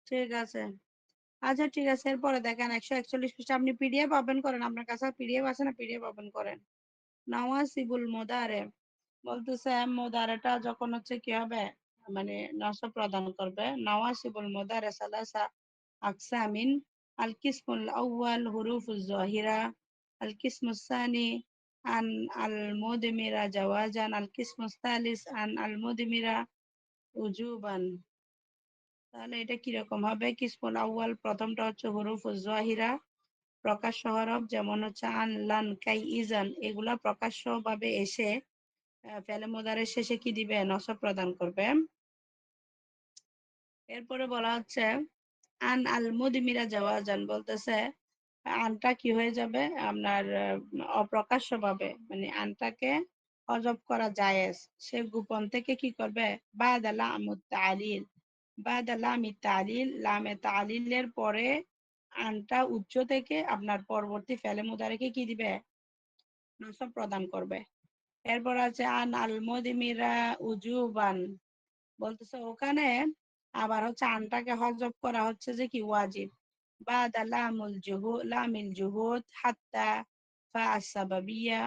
ঠিক আছে। আচ্ছা, ঠিক আছে, এরপরে দেখেন 141 পৃষ্ঠা। আপনি পিডিএফ ওপেন করেন, আপনার কাছে পিডিএফ আছে না? পিডিএফ ওপেন করেন। নওয়াসিবুল মোদারে বলতেছে, মোদারেটা যখন হচ্ছে কি হবে, মানে নসব প্রদান করবে। নওয়াসিবুল মোদারে সালাসা আকসামিন। আল কিসমুল আউয়াল হুরুফুজ জাহিরা। আল কিসমুস সানি আন আল মুদমিরা জাওয়াজান। আল কিসমুস সালিস আন আল মুদমিরা উজুবান। তাহলে এটা কিরকম হবে? কিসমুল আউয়াল প্রথমটা হচ্ছে হুরুফুজ জাহিরা, প্রকাশ্য হরফ, যেমন হচ্ছে আন, লান, কাই, ইজান, এগুলা প্রকাশ্য ভাবে এসে ফেলে মোদারের শেষে কি দিবে? নসব প্রদান করবে। এরপরে বলা হচ্ছে আন আল মুদমিরা জাওয়াজান, বলতেছে আনটা কি হয়ে যাবে আপনার অপ্রকাশ্য ভাবে, মানে আনটাকে হজব করা জায়েজ, সে গোপন থেকে কি করবে? বাদা লামুত তালিল, বাদা লামি তালিল, লামে তালিলের পরে আনটা উচ্চ থেকে আপনার পরবর্তী ফেলে মুদারেকে কি দিবে? নসব প্রদান করবে। এরপর আছে আন আল মুদমিরা উজুবান, বলতেছে ওখানে আবার হচ্ছে আনটাকে হজব করা হচ্ছে যে কি ওয়াজিব। বাদা লামিল জুহুদ হাত্তা ফা আস-সাবাবিয়া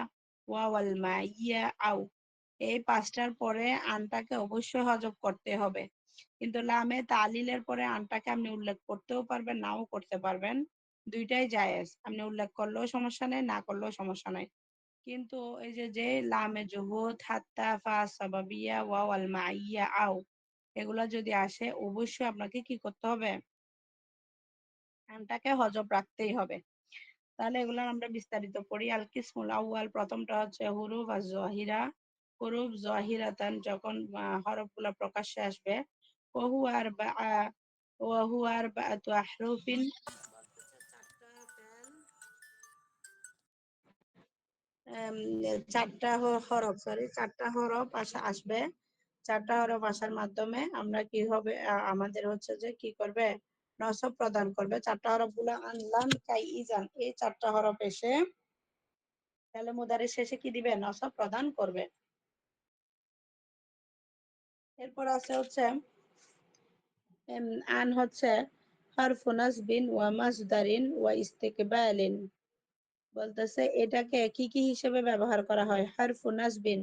ওয়াওয়াল মাইয়া আও, এই পাঁচটার পরে আনটাকে অবশ্যই হজব করতে হবে। কিন্তু লামে তালিলের পরে আনটাকে আপনি উল্লেখ করতেও পারবেন, নাও করতে পারবেন, দুইটাই জায়েজ। আপনি উল্লেখ করলেও সমস্যা নেই, না করলেও সমস্যা নাই। কিন্তু এই যে যে লামে জুহুদ হাত্তা ফা সাবাবিয়া ওয়াও আল মাইয়া আও, এগুলা যদি আসে, অবশ্যই আপনাকে কি করতে হবে? আনটাকে হজব রাখতেই হবে। তাহলে এগুলো আমরা বিস্তারিত পড়ি। আল কিসমুল আউয়াল প্রথমটা হচ্ছে হুরুফ আর জহিরা। হুরুফ জহিরাতান, যখন হরফগুলা প্রকাশ্যে আসবে। ওহু আর বা ওহু আর বাতু আহরুফিন, চারটা হরফ, চারটা হরফ আসবে। চারটা হরফ আসার মাধ্যমে আমরা কি হবে, আমাদের হচ্ছে যে কি করবে? নসব প্রদান করবে। চারটা হরফ গুলো আনলাম কাই ইজান, এই চারটা হরফ এসে তাহলে মুদারের শেষে কি দিবে? নসব প্রদান করবে। এরপর আছে হচ্ছে আন হচ্ছে হারফু নাসবিন ওয়া মাসদারিন ওয়া ইস্তিকবালিন, বলতেছে এটাকে কি কি হিসেবে ব্যবহার করা হয়? হারফু নাসবিন,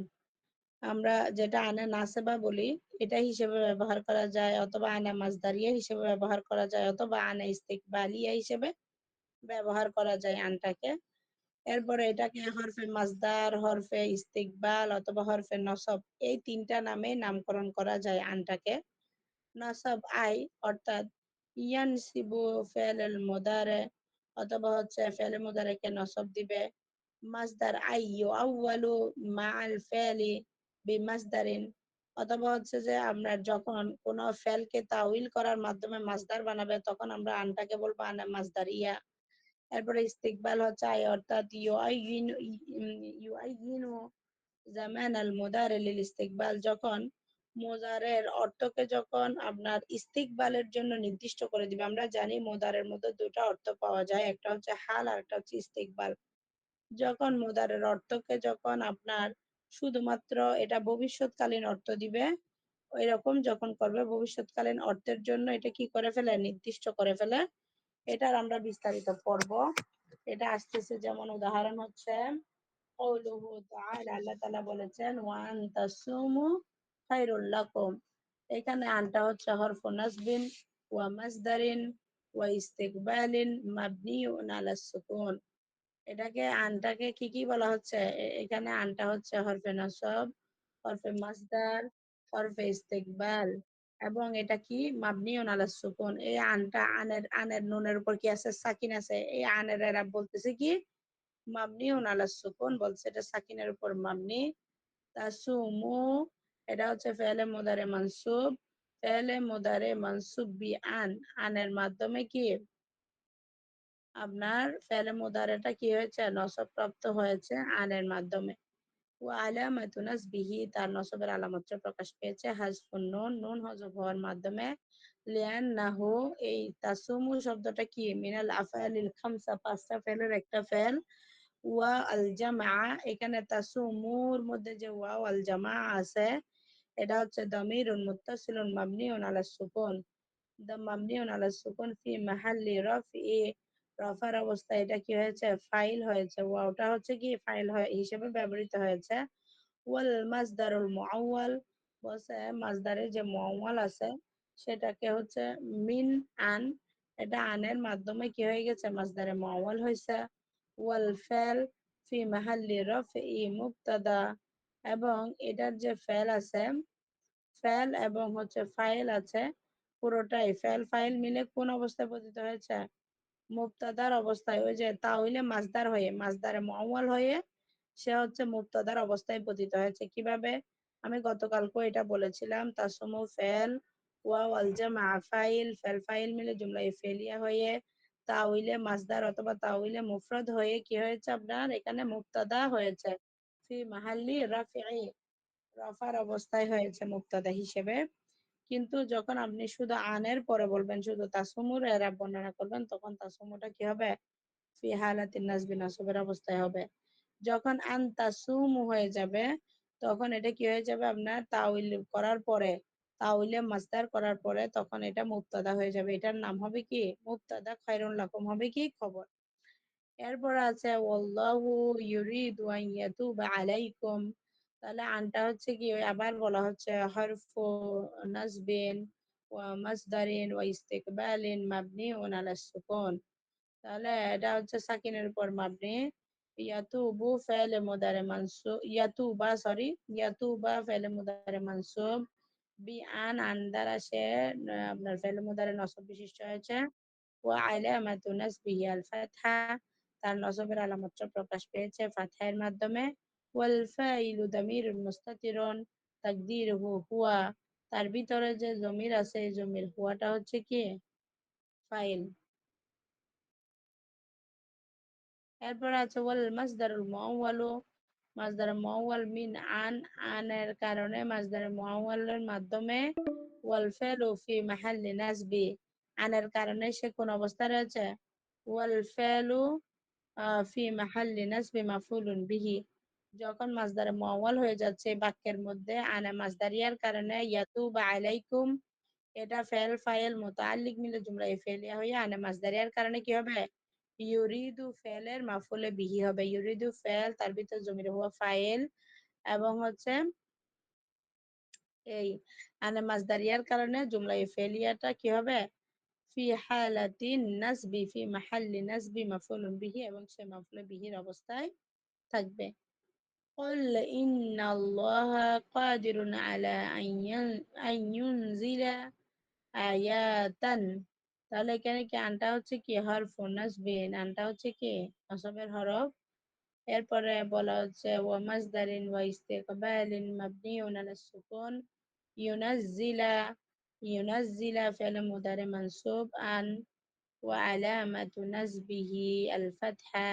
আমরা যেটা আনা নাসেবা বলি, এটা হিসেবে ব্যবহার করা যায়, অথবা আনা মাসদারিয়া হিসেবে ব্যবহার করা যায়, অথবা আনা ইস্তিকবালিয়া হিসেবে ব্যবহার করা যায় আনটাকে। এরপরে এটাকে হরফে মাসদার, হরফে ইস্তিকবাল অথবা হরফে নসব, এই তিনটা নামে নামকরণ করা যায় আনটাকে। নসব আই, অর্থাৎ ইয়ানসিবু ফেল মুদারে, অথবা হচ্ছে ফেল মুদারেকে নসব দিবে। মাসদার আই ইউআউয়ালু মাআল ফেলি বিমাসদারিন, অথবা হচ্ছে যে আমরা যখন কোন ফেলকে তাউইল করার মাধ্যমে মাসদার বানাবে, তখন আমরা আনটাকে বলবো আনা মাসদারিয়া। এরপরে ইস্তিকবাল হচ্ছে আই, অর্থাৎ ইউআইয়িনু জামান আল মুদারে লিল ইস্তিকবাল, যখন মোজারের অর্থকে যখন আপনার ইস্তিকবালের জন্য নির্দিষ্ট করে দিবে, আমরা জানি মোদারের মধ্যে দুটো অর্থ পাওয়া যায়, একটা হচ্ছে হাল আর একটা হচ্ছে ইস্তিকবাল। যখন মোদারের অর্থকে যখন আপনার শুধুমাত্র এটা ভবিষ্যৎকালীন অর্থ দিবে, এরকম যখন করবে ভবিষ্যৎকালীন অর্থের জন্য এটা কি করে ফেলে, নির্দিষ্ট করে ফেলে। এটার আমরা বিস্তারিত পড়ব। এটা আসতেছে, যেমন উদাহরণ হচ্ছে কওলুহু তাআলা, আল্লাহ তাআলা বলেছেন ওয়া আন তাসুমু খায়রুল লাকুম। এখানে আনটা হচ্ছে হরফু নাসবিন ওয়া মাসদারিন ওয়া ইস্তিকবালিন মাবনিউন আলা সুকুন। এটাকে আনটাকে কি বলা হচ্ছে? এখানে আনটা হচ্ছে হরফে নসব, হরফে মাসদার, হরফে ইস্তিকবাল, এবং এটা কি মাবনিউন আলা সুকুন। এই আনটা আনের নুনের উপর কি আছে? সাকিন আছে। এই আনের এরা বলতেছে কি মাবনিউন আলা সুকুন, বলছে এটা সাকিনের উপর মাবনি। তাসুমু, এটা হচ্ছে ফেলে মুদারে মানসুব, ফেলে মুদারে মানসুব বি আন, আনের মাধ্যমে কি আপনার ফেলে মুদারেটা কি হয়েছে? নসব প্রাপ্ত হয়েছে আনের মাধ্যমে। ও আলামাতু নাসবিহি, তার নসবের আলামত প্রকাশ পেয়েছে হাজফুন নুন, নুন হযফ হওয়ার মাধ্যমে। লিআন্নাহু, এই তাসুমু শব্দটা কি মিনাল আফআলিল খামসা, পাঁচটা ফেলের একটা ফেল। ওয়া আল জামা, এখানে তাসুমুর মধ্যে যে ওয়াও আল জামা আছে, এটা হচ্ছে দামিরুন মুত্তাসিলুন মাবনিউন আলা সুকুন, মাবনিউন আলা সুকুন ফি মাহাল্লি রাফই, রফার অবস্থায় এটা কি হয়েছে? ফাইল হয়েছে। ওয়াওটা হচ্ছে কি ফাইল হিসেবে ব্যবহৃত হয়েছে। ওয়াল মাসদারুল মুআওয়াল, বলছে মাসদারের যে মুআওয়াল আছে সেটাকে হচ্ছে মিন আন, এটা আনের মাধ্যমে কি হয়ে গেছে? মাসদারে মুআওয়াল হয়েছে। ওয়াল ফাল ফি মাহাল্লি রাফই মুবতাদা, এবং এটার যে ফেল আছে, ফেল এবং হচ্ছে ফাইল আছে, পুরোটাই ফেল ফাইল মিলে কোন অবস্থায় পতিত হয়েছে? মুবতাদার অবস্থায়। ওই যে তাহলে মাসদার হয়ে, মাসদারে মুআওয়াল হয়ে সে হচ্ছে মুবতাদার অবস্থায় পতিত হয়েছে। কিভাবে? আমি গতকালকে এটা বলেছিলাম, তাসমু ফেল, ওয়াও আল জামা ফাইল, ফেল ফাইল মিলে জুমলায়ে ফেলিয়া হয়ে তাউইলে মাসদার অথবা তাউইলে মুফরদ হয়ে কি হয়েছে? আপনার এখানে মুবতাদা হয়েছে। ফি মাহাল্লি রাফি'i, রফার অবস্থায় হয়েছে মুবতাদা হিসেবে। কিন্তু যখন আপনি শুধু আনের পরে বলবেন, শুধু তাসমুর এরা বর্ণনা করবেন, তখন তাসমুটা কি হবে? ফি হালাতিন নাসবি, নাসবের অবস্থায় হবে। যখন আন তাসুমু হয়ে যাবে, তখন এটা কি হয়ে যাবে? আপনার তাউইল করার পরে, তাউইলে মাসদার করার পরে তখন এটা মুবতাদা হয়ে যাবে। এটার নাম হবে কি? মুবতাদা। খায়রুল লাকুম হবে কি? খবর। এরপর আছে ওয়াল্লাহু ইউরিদু আন ইয়াতুবা আলাইকুম, তাহলে আনটা হচ্ছে কি ওই আবার বলা হচ্ছে হরফু নাসবিন ওয়া মাসদারিন ওয়া ইস্তিকবালিন মাবনিউন আলা সুকুন, তাহলে এটা হচ্ছে সাকিনের উপর মাবনি। ইয়াতুবু ফেলে মুদারে মানসুব, ইয়াতুবা সরি, ইয়াতুবা ফেলে মুদারে মানসুব বি আন, আন দ্বারা সে আপনার ফেলে মুদারে নসব বিশিষ্ট হয়েছে। ওয়া আলামাতু নাসবিহি আল ফাতহা, তার নসবের আলামতটা প্রকাশ পেয়েছে ফাতহার মাধ্যমে। ওয়াল ফাইলু দামিরুন মুস্তাতিরুন তাকদিরুহু হুয়া, তার ভিতরে যে জমির আছে এই জমির হুয়াটা হচ্ছে কি ফাইল। এরপর আছে ওয়াল মাসদারুল মুআওয়ালু, মাসদার মুআওয়াল মিন আন, আনের কারণে মাসদার মুআওয়ালের মাধ্যমে। ওয়াল ফাইলু ফি মাহাল্লি নাসবি, আনের কারণে সে কোন অবস্থায় রয়েছে? ওয়াল ফাইলু ফি মাহাল্লি নাসবি মাফউলুন বিহি, যখন মাসদারে মুআওয়াল হয়ে যাচ্ছে বাক্যের মধ্যে আনা মাসদারিয়ার কারণে ইয়াতুবা আলাইকুম, এটা ফেল ফাইল মুতাআল্লিক মিলে জুমলা ফেলিয়া হয়ে আনা মাসদারিয়ার কারণে কি হবে? ইউরিদু ফেলের মাফুলে বিহি হবে। ইউরিদু ফেল, তার ভিতর জমির হুয়া ফাইল, এবং হচ্ছে এই আনা মাসদারিয়ার কারণে জুমলা ফেলিয়াটা কি হবে? ফি হালাতিন নাসবি ফি মাহাল্লি নাসবি মাফউলুন বিহি, এবং সে মাফউলে বিহির অবস্থায় থাকবে। قل إن الله قادر على أن ينزل আয়াতান, তাহলে এখানে কি আনটা হচ্ছে কি হরফ নাসবিন, আনটা হচ্ছে কি নসবের হরফ। এরপরে বলা হচ্ছে ওয়া মাসদারিন ওয়া ইস্তিকবালিন মাবনিউন আলা সুকুন। ইউনাজ্জিলা, ইউনাজ্জিলা ফি'ল মুদারি মানসুব আন, ওয়া আলামাতু নাসবিহি আল ফাতহা,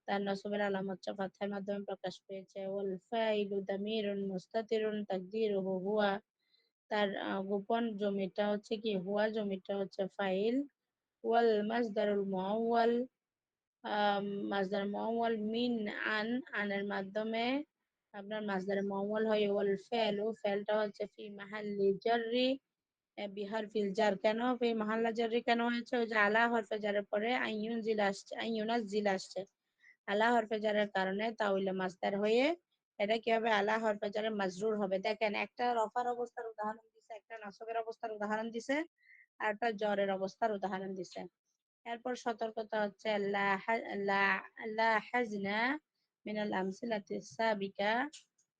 তার নসবের আলামত ফাতহার মাধ্যমে প্রকাশ পেয়েছে। ওয়াল ফাইলু দামিরুন মুস্তাতিরুন তাকদিরুহু হুয়া, তার গোপন জমিটা হচ্ছে কি, হুয়া জমিটা হচ্ছে ফাইল। ওয়াল মাসদারুল মুআওয়াল, মাসদার মুআওয়াল মিন আন, আনের মাধ্যমে আপনার মাসদার মুআওয়াল হয়। ওয়াল ফেলু, ফেলটা হচ্ছে ফি মাহাল্লি জাররি, বিহার ফিল জার। কেন ফি মাহাল্লা জাররি কেন হয়েছে? ওই যে আলা হরফে জারের পরে আইয়ুন জিল আসছে, আইয়ুনাস জিল আসছে। আলা হরফে জারের কারণে তাহলে মাসদার হয়ে এটা কি হবে? আলা হরফে জারে মাজরুর হবে। দেখেন, একটা রফার অবস্থার উদাহরণ দিছে, একটা নাসবের অবস্থার উদাহরণ দিছে, আর একটা জ্বরের অবস্থার উদাহরণ দিছে। এরপর সতর্কতা হচ্ছে লা হাজনা মিনাল আমসিলাতি সাবিকা,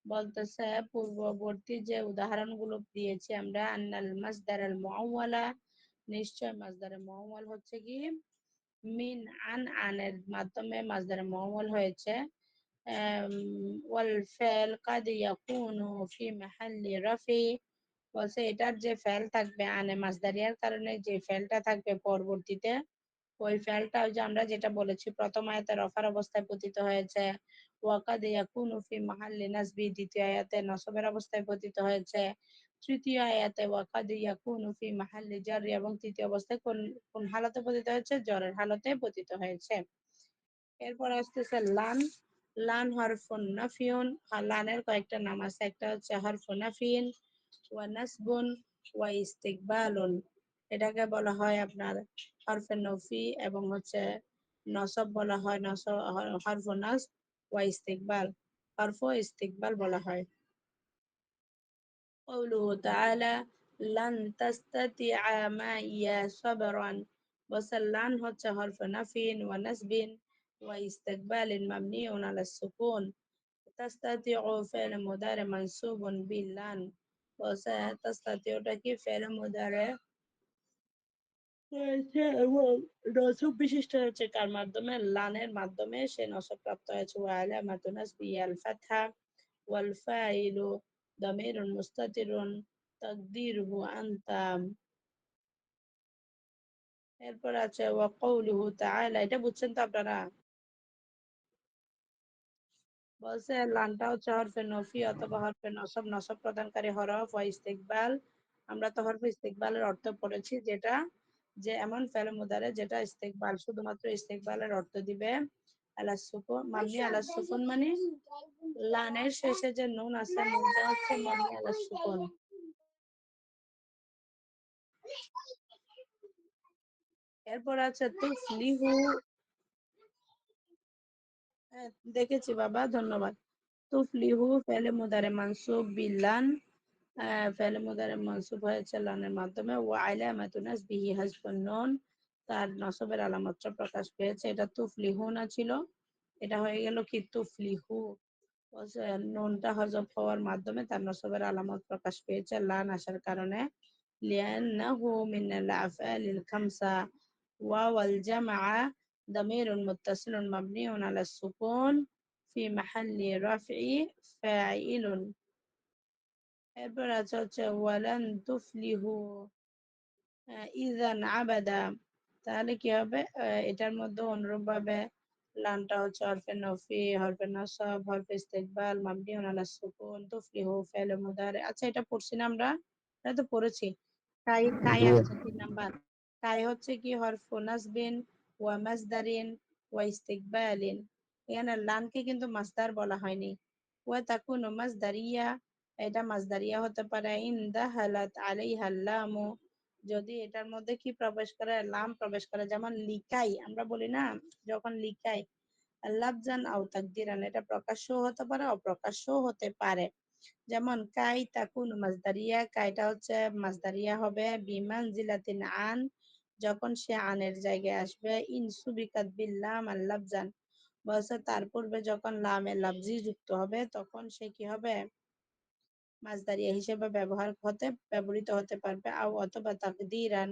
বলতেছে পূর্ববর্তী যে উদাহরণগুলো দিয়েছি আমরা, আন্নাল মাসদার আল মুআওয়ালা, নিশ্চয় মাসদারে মুআওয়াল হচ্ছে কি মিন আন, আনের মাধ্যমে মাসদারে মুআওয়াল হয়েছে। ওয়াল ফাইল কাদ ইয়াকুনু ফি মাহাল্লি রাফি, বলছে এটার যে ফেল থাকবে আনে মাসদারিয়ার কারণে, যে ফেলটা থাকবে পরবর্তীতে, ওই ফেলটা ওই যে আমরা যেটা বলেছি প্রথম আয়াতে রফার অবস্থায় পতিত হয়েছে। ওয়াকাদ ইয়াকুনু ফি মাহাল্লি নাসবি, দ্বিতীয় আয়াতে নসবের অবস্থায় পতিত হয়েছে। তৃতীয় আয়াতে ওয়াকাদ ইয়াকুনু ফি মাহাল্লি জাররি, এবং তৃতীয় অবস্থায় কোন কোন হালতে পতিত হয়েছে? জ্বরের হালতে পতিত হয়েছে। এরপর আসতেছে লান। লান হরফুন নাফিউন, লানের কয়েকটা নাম আছে, একটা হচ্ছে হরফুন নাফিন, ওয়া নাসবুন, ওয়া ইস্তিকবালুন। এটাকে বলা হয় আপনার হরফে নফি, এবং হচ্ছে নসব বলা হয় হরফ নাসব, ওয়া ইস্তিকবাল, হরফ ইস্তিকবাল বলা হয়। قوله تعالى لن تستطيع معي صبرا، وسلان হচ্ছে হরফ নাফিন ওয়া নাসবিন ওয়া ইস্তিকবালিন মাবনিউন আলা সুকুন। تستطيع فعل مضارع منصوب باللام، تستطيعটা কি ফেল মুদারে হয়েছে এবং নসব বিশিষ্ট হচ্ছে কার মাধ্যমে? লানের মাধ্যমে সে নসব প্রাপ্ত হয়েছে। ওয়া আলামাতু নাসবিহি আল ফাতহা, ওয়াল ফাইলু দামিরুন মুস্তাতিরুন তাকদিরুহু আনতা। এরপর আছে ওয়া কওলুহু তাআলা, এটা বুঝছেন তো আপনারা? বলছে লানটা হচ্ছে হরফে নফি অথবা হরফে নসব, নসব প্রদানকারী হরফ। ওয়া ইস্তিকবাল, আমরা তো হরফে ইস্তিকবালের অর্থ পড়েছি, যেটা যে এমন ফেল মুদারে যেটা ইস্তিকবাল, শুধুমাত্র ইস্তিকবালের অর্থ দিবে আলা সুকুন, মাবনি আলা সুকুন, মানে লানের শেষে যে নুন আছে, নুনটা হচ্ছে মাবনি আলা সুকুন। এরপর আছে তুফলিহু, দেখেছি বাবা, ধন্যবাদ। তুফলিহু ফেলে মুদারে মানসুব বিল্লান, ফেলে মুদারে মানসুব হয়েছে লানের মাধ্যমে। ওয়া আলামাতু নাসবিহি হাজফুন নুন, তার নসবের আলামতটা প্রকাশ পেয়েছে। এটা তুফলিহুনা ছিল, এটা হয়ে গেল কি তুফলিহু। বলছে নুনটা হযফ হওয়ার মাধ্যমে তার নসবের আলামত প্রকাশ পেয়েছে লান আসার কারণে। লিআন্নাহু মিনাল আফআলিল খামসা, ওয়াওয়াল জামআ দামিরুন মুত্তাসিলুন মাবনিউন আলা সুকুন ফি মাহাল্লি রাফই ফাইলুন। এরপর আছে হচ্ছে ওয়ালান তুফলিহু ইযান আবাদা, তাহলে কি হবে? এটার মধ্যে অনুরূপ ভাবে লামটা হচ্ছে হরফে নফি, হরফে নসব, হরফে ইস্তিকবাল মাবনিউন আলা সুকুন, তুফলিহু ফেল মুদারে। আচ্ছা, এটা পড়ছি না আমরা? এটা তো পড়েছি। কাই, কাই জি আসছে 3 নাম্বার। কাই হচ্ছে কি হরফ নাসবিন ওয়া মাসদারিন ওয়া ইস্তিকবালিন। এখানে লামকে কিন্তু মাসদার বলা হয়নি। ওয়া তাকুনু মাসদারিয়া, এটা মাসদারিয়া হতে পারে। ইন দাহালাত আলাইহা লামু, যদি এটার মধ্যে কি প্রবেশ করে? লাম প্রবেশ করে। যেমন লিকাই, আমরা বলি না যখন লিকাই, লাফজান আও তাকদিরান, এটা প্রকাশ্য হতে পারে, অপ্রকাশ্য হতে পারে। যেমন কাই তাকুন মাজদারিয়া, কাইটা হচ্ছে মাজদারিয়া হবে বিমানজিলাতিন আন, যখন সে আনের জায়গায় আসবে। ইন সুবিকাত বিল্লাম আল লাফজান, বলছে তার পূর্বে যখন লামে লাফজি যুক্ত হবে তখন সে কি হবে? মাজদারিয়া হিসেবে ব্যবহৃত হতে পারবে। আও অথবা তাকদিরান,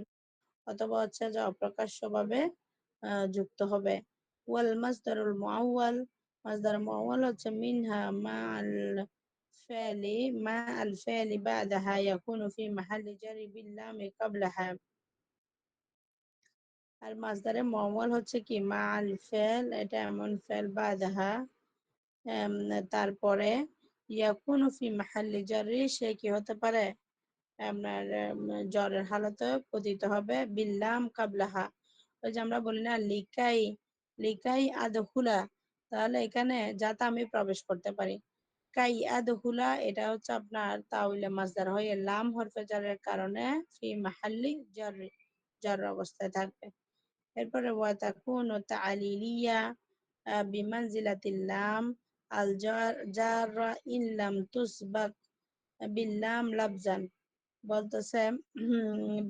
অথবা হচ্ছে যে অপ্রকাশ্যভাবে যুক্ত হবে। ওয়াল মাসদারুল মুআওয়াল, মাসদার মুআওয়াল হচ্ছে মিনহা মা আল ফালি, মা আল ফালি বাদাহা ইয়াকুনু ফি মাহাল্লি জারি বিল্লামি ক্বাবলাহা। আর মাসদারে মুআওয়াল হচ্ছে কি মা আল ফাল, এটা এমন ফাল বাদাহা তারপরে ইয়াকুনু ফি মাহাল্লি জারি, সে কি হতে পারে? আপনার জ্বরের হালতে পতিত হবে বিল্লাম কাবলাহা। ওই যে আমরা বলি না লিকাই লিকাই আদহুলা, তাহলে এখানে যাতে আমি প্রবেশ করতে পারি। কাই আদহুলা এটা হচ্ছে আপনার তাউইলে মাসদার হয়ে লাম হরফে জারের কারণে ফি মাহাল্লি জার জার অবস্থায় থাকবে। এরপরে ওয়া তাকুনু তাআলিলিয়া বিমানজিলাতিল লাম আল জাররা ইন লাম তুসবাক বিল্লাম লাফজান। বলতেছে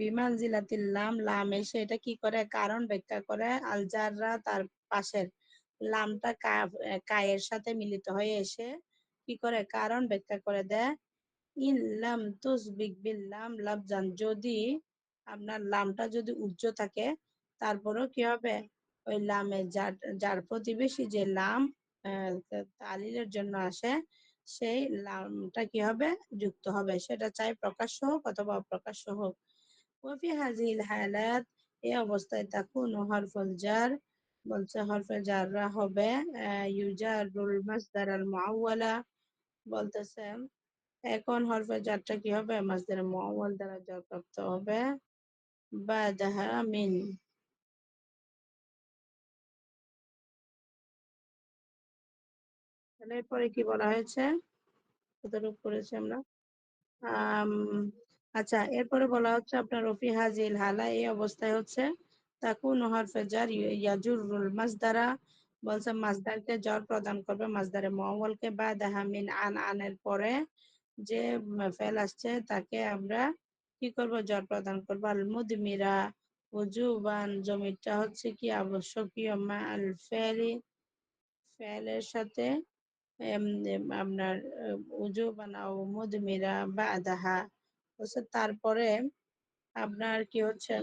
বিমানজিলাতিল লাম, লাম এসে এটা কি করে কারণ ব্যাখ্যা করে, আল জাররা তার পাশের লামটা কায়ের সাথে মিলিত হয়ে এসে কি করে কারণ ব্যাখ্যা করে দেয়। ইন লাম তুসবিক বিল লাম লাফজান, যদি আপনার লামটা যদি উচ্চ থাকে তারপরেও কি হবে ওই লামে যার যার প্রতিবেশী যে লাম তালিলের জন্য আসে সেই লামটা কি হবে যুক্ত হবে, সেটা চাই প্রকাশ্য হোক অথবা অপ্রকাশ্য হোক। ওয়াফি হাজিল হালাত, এই অবস্থায় তাকুনু হরফুল জার, বলছে হরফে জাররা হবে ইউজারুল মাসদার আল মুআওয়ালা। বলতেছে এখন হরফে জারটা কি হবে মাসদার মুআওয়াল দ্বারা জারপ্রাপ্ত হবে বাদাহা মিন। তাহলে এরপরে কি বলা হয়েছে, কতটুকু করেছি আমরা। আম, আচ্ছা, এরপরে বলা হচ্ছে আপনার রফি হাজিল হালা, এই অবস্থায় হচ্ছে তাকুন হরফে জার ইয়াজুরুল মাসদারা, বলছে মাসদারকে জ্বর প্রদান করবে মাসদারে মুআওয়ালকে বাদাহা মিন আনের পরে যে ফেল আসছে তাকে আমরা কি করব জ্বর প্রদান করবো। আল মুদমিরা উজুবান, জমিটা হচ্ছে কি আবশ্যকীয় মা আল ফেলি, ফেলের সাথে আপনার উজুবান আও মুদমিরা বাদাহা হচ্ছে তারপরে আপনার কি হচ্ছে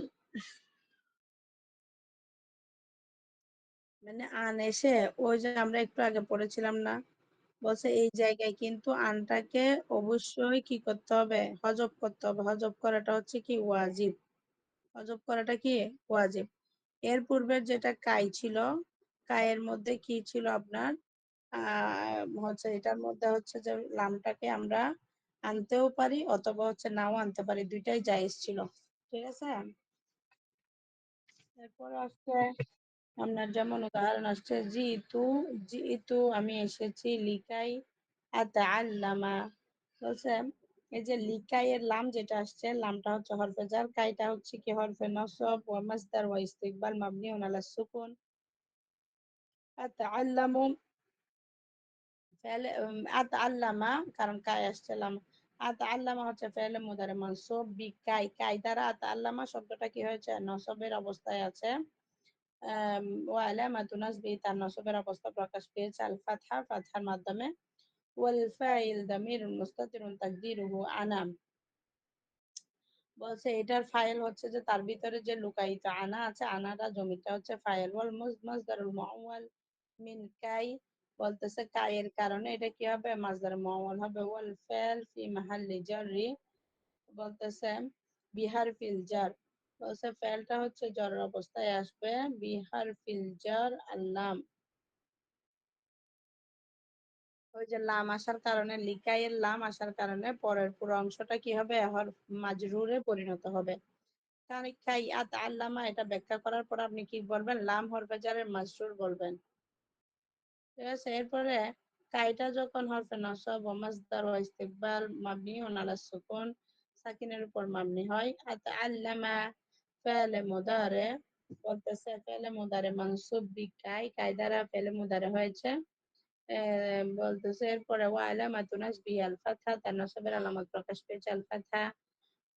মানে আন এসে ওই যে আমরা একটু আগে পড়েছিলাম না, বলছে এই জায়গায় কিন্তু আনটাকে অবশ্যই কি করতে হবে হজব করতে হবে। হজব করাটা হচ্ছে কি ওয়াজিব, হজব করাটা কি ওয়াজিব। এর পূর্বের যেটা কাই ছিল, কায়ের মধ্যে কি ছিল আপনার হচ্ছে এটার মধ্যে হচ্ছে যে লামটাকে আমরা আনতেও পারি অথবা হচ্ছে নাও আনতে পারি, দুইটাই জায়েজ ছিল। ঠিক আছে, এরপর আসছে আপনার যেমন উদাহরণ আসছে জি তু আমি এসেছি লিকাই আতাআল্লামা। বলছে এই যে লিকাই এর লাম যেটা আসছে, লামটা হচ্ছে হরফে জার, কাইটা হচ্ছে কি হরফে নসব ওয়া মাসদার ওয়া ইস্তিকবাল মাবনিউন আলা সুকুন। আতাআল্লামু ফেলে আতাআল্লামা, কারণ কাই আসছে লাম, আতাআল্লামা হচ্ছে ফেলে মুদারে মানসুব বিকাই, কাই দ্বারা আতাআল্লামা শব্দটা কি হয়েছে নসবের অবস্থায় আছে। ওয়া আলামাতু নাসবিহি, তার নসবের অবস্থা প্রকাশ পেয়েছে আল ফাতহা, ফাতহার মাধ্যমে। ওয়াল ফাইল দামিরুন মুস্তাতিরুন তাকদিরুহু আনা, বলছে এটার ফাইল হচ্ছে যে তার ভিতরে যে লুকায়িত আনা আছে, আনাটা জমিটা হচ্ছে ফাইল। ওয়াল মাসদারুল মুআওয়াল মিন কাই, বলতেছে কাইয়ের কারণে এটা কি হবে মাসদার মুআওয়াল হবে। ওয়াল ফাইল ফি মাহাল্লি জাররি, বলতেছে বিহার ফিল জার, বলছে ফেলটা হচ্ছে জরের অবস্থায় আসবে বিহার ফিল জার আল্লাম। ওই যে লাম আসার কারণে লিকাইয়ের লাম আসার কারণে পরের পুরো অংশটা কি হবে হরফ মাজরুরে পরিণত হবে। কারণ কাই আত আল্লামা এটা ব্যাখ্যা করার পর আপনি কি বলবেন লাম হরফে জারের মাজরুর বলবেন। ঠিক আছে, এরপরে কাইটা যখন হরফে নসব ও মাসদার ও ইস্তিকবাল মাবনিউন আলা সুকুন, সাকিনের উপর মাবনি হয়। আতাআল্লামা ফেলে মুদারে, বলতেছে ফেলে মুদারে মানসুব বিকাই, কাই দ্বারা ফেলে মুদারে হয়েছে। বলতেছে এরপরে ওয়া আলামাতু নাসবিহি আল ফাতহা, তার নসবের আলামত প্রকাশ পেয়েছে আল ফাতহা।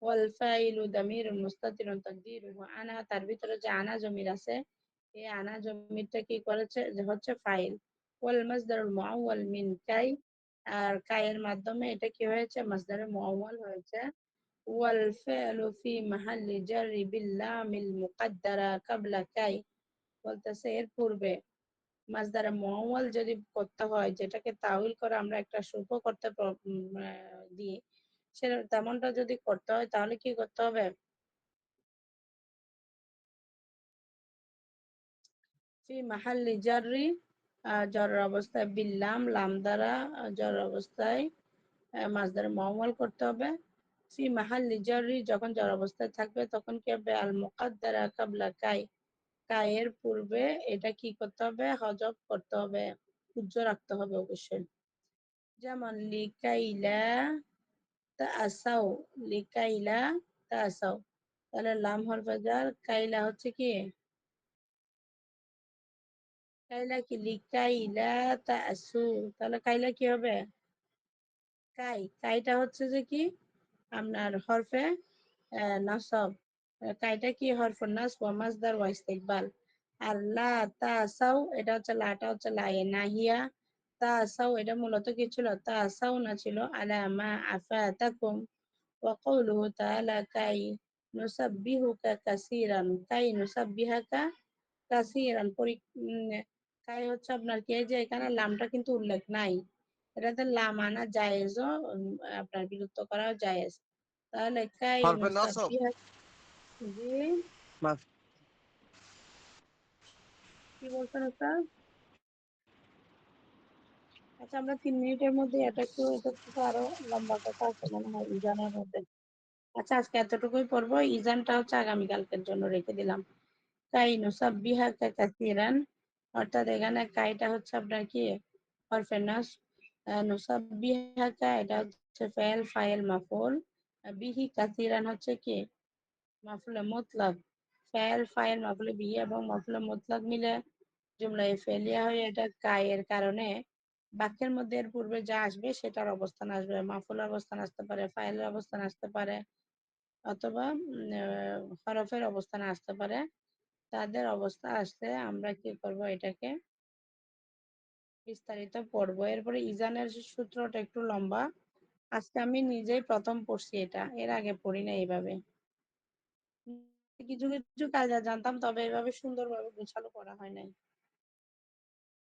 ওয়াল ফাইলু দামিরুন মুস্তাতিরুন তাকদিরুহু আনা, তার ভিতরে যে আনা জমির আছে এই আনা জমিরটা কি করেছে যে হচ্ছে ফাইল। ওয়াল মাসদারুল মুআওয়াল মিন কাই, আর কাইয়ের মাধ্যমে এটা কি হয়েছে মাসদারে মুআওয়াল হয়েছে। ওয়াল ফাইলু ফি মাহাল্লি জাররি বিল লামিল মুকাদ্দারা ক্বাবলা কাই, বলতেছে এর পূর্বে মাসদারে মুআওয়াল যদি করতে হয় যেটাকে তাউইল করে আমরা একটা শুভ করতে দিই, সেটা তেমনটা যদি করতে হয় তাহলে কি করতে হবে ফি মাহাল্লি জাররি, জরর অবস্থায় বিল্লাম লাম দ্বারা জরর অবস্থায় মাসদারে মুআওয়াল করতে হবে। ফি মাহাল্লি জারি, যখন জ্বর অবস্থায় থাকবে তখন কি হবে? আল মুকাদ্দারা কাবলা কাই, কায়ের পূর্বে এটা কি করতে হবে? হজব করতে হবে, উজ্জ্ব রাখতে হবে অবশ্যই। যেমন লিকাইলা তাআসাউ, লিকাইলা তাআসাউ, তাহলে লাম হরফে জার, কাইলা হচ্ছে কি? কাইলা কি? লিকাইলা তাআসু, তাহলে কাইলা কি হবে? কাই, কাইটা হচ্ছে যে কি আপনার হরফে নাসব। কাইটা কি? হরফে নাসব ওয়া মাসদার ওয়া ইস্তিকবাল। আর লা তাসাউ, এটা হচ্ছে লাটা হচ্ছে লায়ে নাহিয়া। তাসাউ এটা মূলত কি ছিল? তাসাউ না ছিল আলা মা আফাতাকুম। ওয়া কওলুহু তাআলা কাই নুসাব্বিহুকা কাসীরান, কাই নুসাব্বিহাকা কাসীরান। কাই হচ্ছে আপনার কি, এই যে এখানে লামটা কিন্তু উল্লেখ নাই, এটাতে লাম আনা জায়েজও, আপনার বিলুপ্ত করাও জায়েজ। তাহলে কাই হরফে নসব। নুসাব্বিহা, জি কি বলছেন ওস্তাদ? আচ্ছা, আমরা 3 মিনিটের মধ্যে এটা থেকে আরো লম্বা কথা আছে মনে হয় ইজানের মধ্যে। আচ্ছা, আজকে এতটুকুই পড়বো, ইজানটা হচ্ছে আগামীকালকের জন্য রেখে দিলাম। কাই নুসাব্বিহাকা কাসীরান, অর্থাৎ এখানে কাইটা হচ্ছে আপনার কি হরফে নাস, নুসাব্বিহাকা এটা হচ্ছে ফাইল, ফাইল মাফউল, বিহি কাসীরান হচ্ছে কি মাফউলে মুতলাক। ফাইল, ফাইল মাফউলে বিহি এবং মাফউলে মুতলাক মিলে জুমলায়ে ফেলিয়া হয়ে এটা কায়ের কারণে বাক্যের মধ্যে এর পূর্বে যা আসবে সেটার অবস্থান আসবে, মাফউলের অবস্থান আসতে পারে, ফাইলের অবস্থান আসতে পারে, অথবা হরফের অবস্থানে আসতে পারে। তাদের অবস্থা আসলে আমরা কি করব? এটাকে বিস্তারিত পড়বো। এরপরে ইজানের সূত্রটা একটু লম্বা, আজকে আমি নিজেই প্রথম পড়ছি এটা, এর আগে পড়ি না এইভাবে। কিছু কিছু কায়দা জানতাম, তবে এভাবে সুন্দরভাবে গোছালো করা হয় নাই।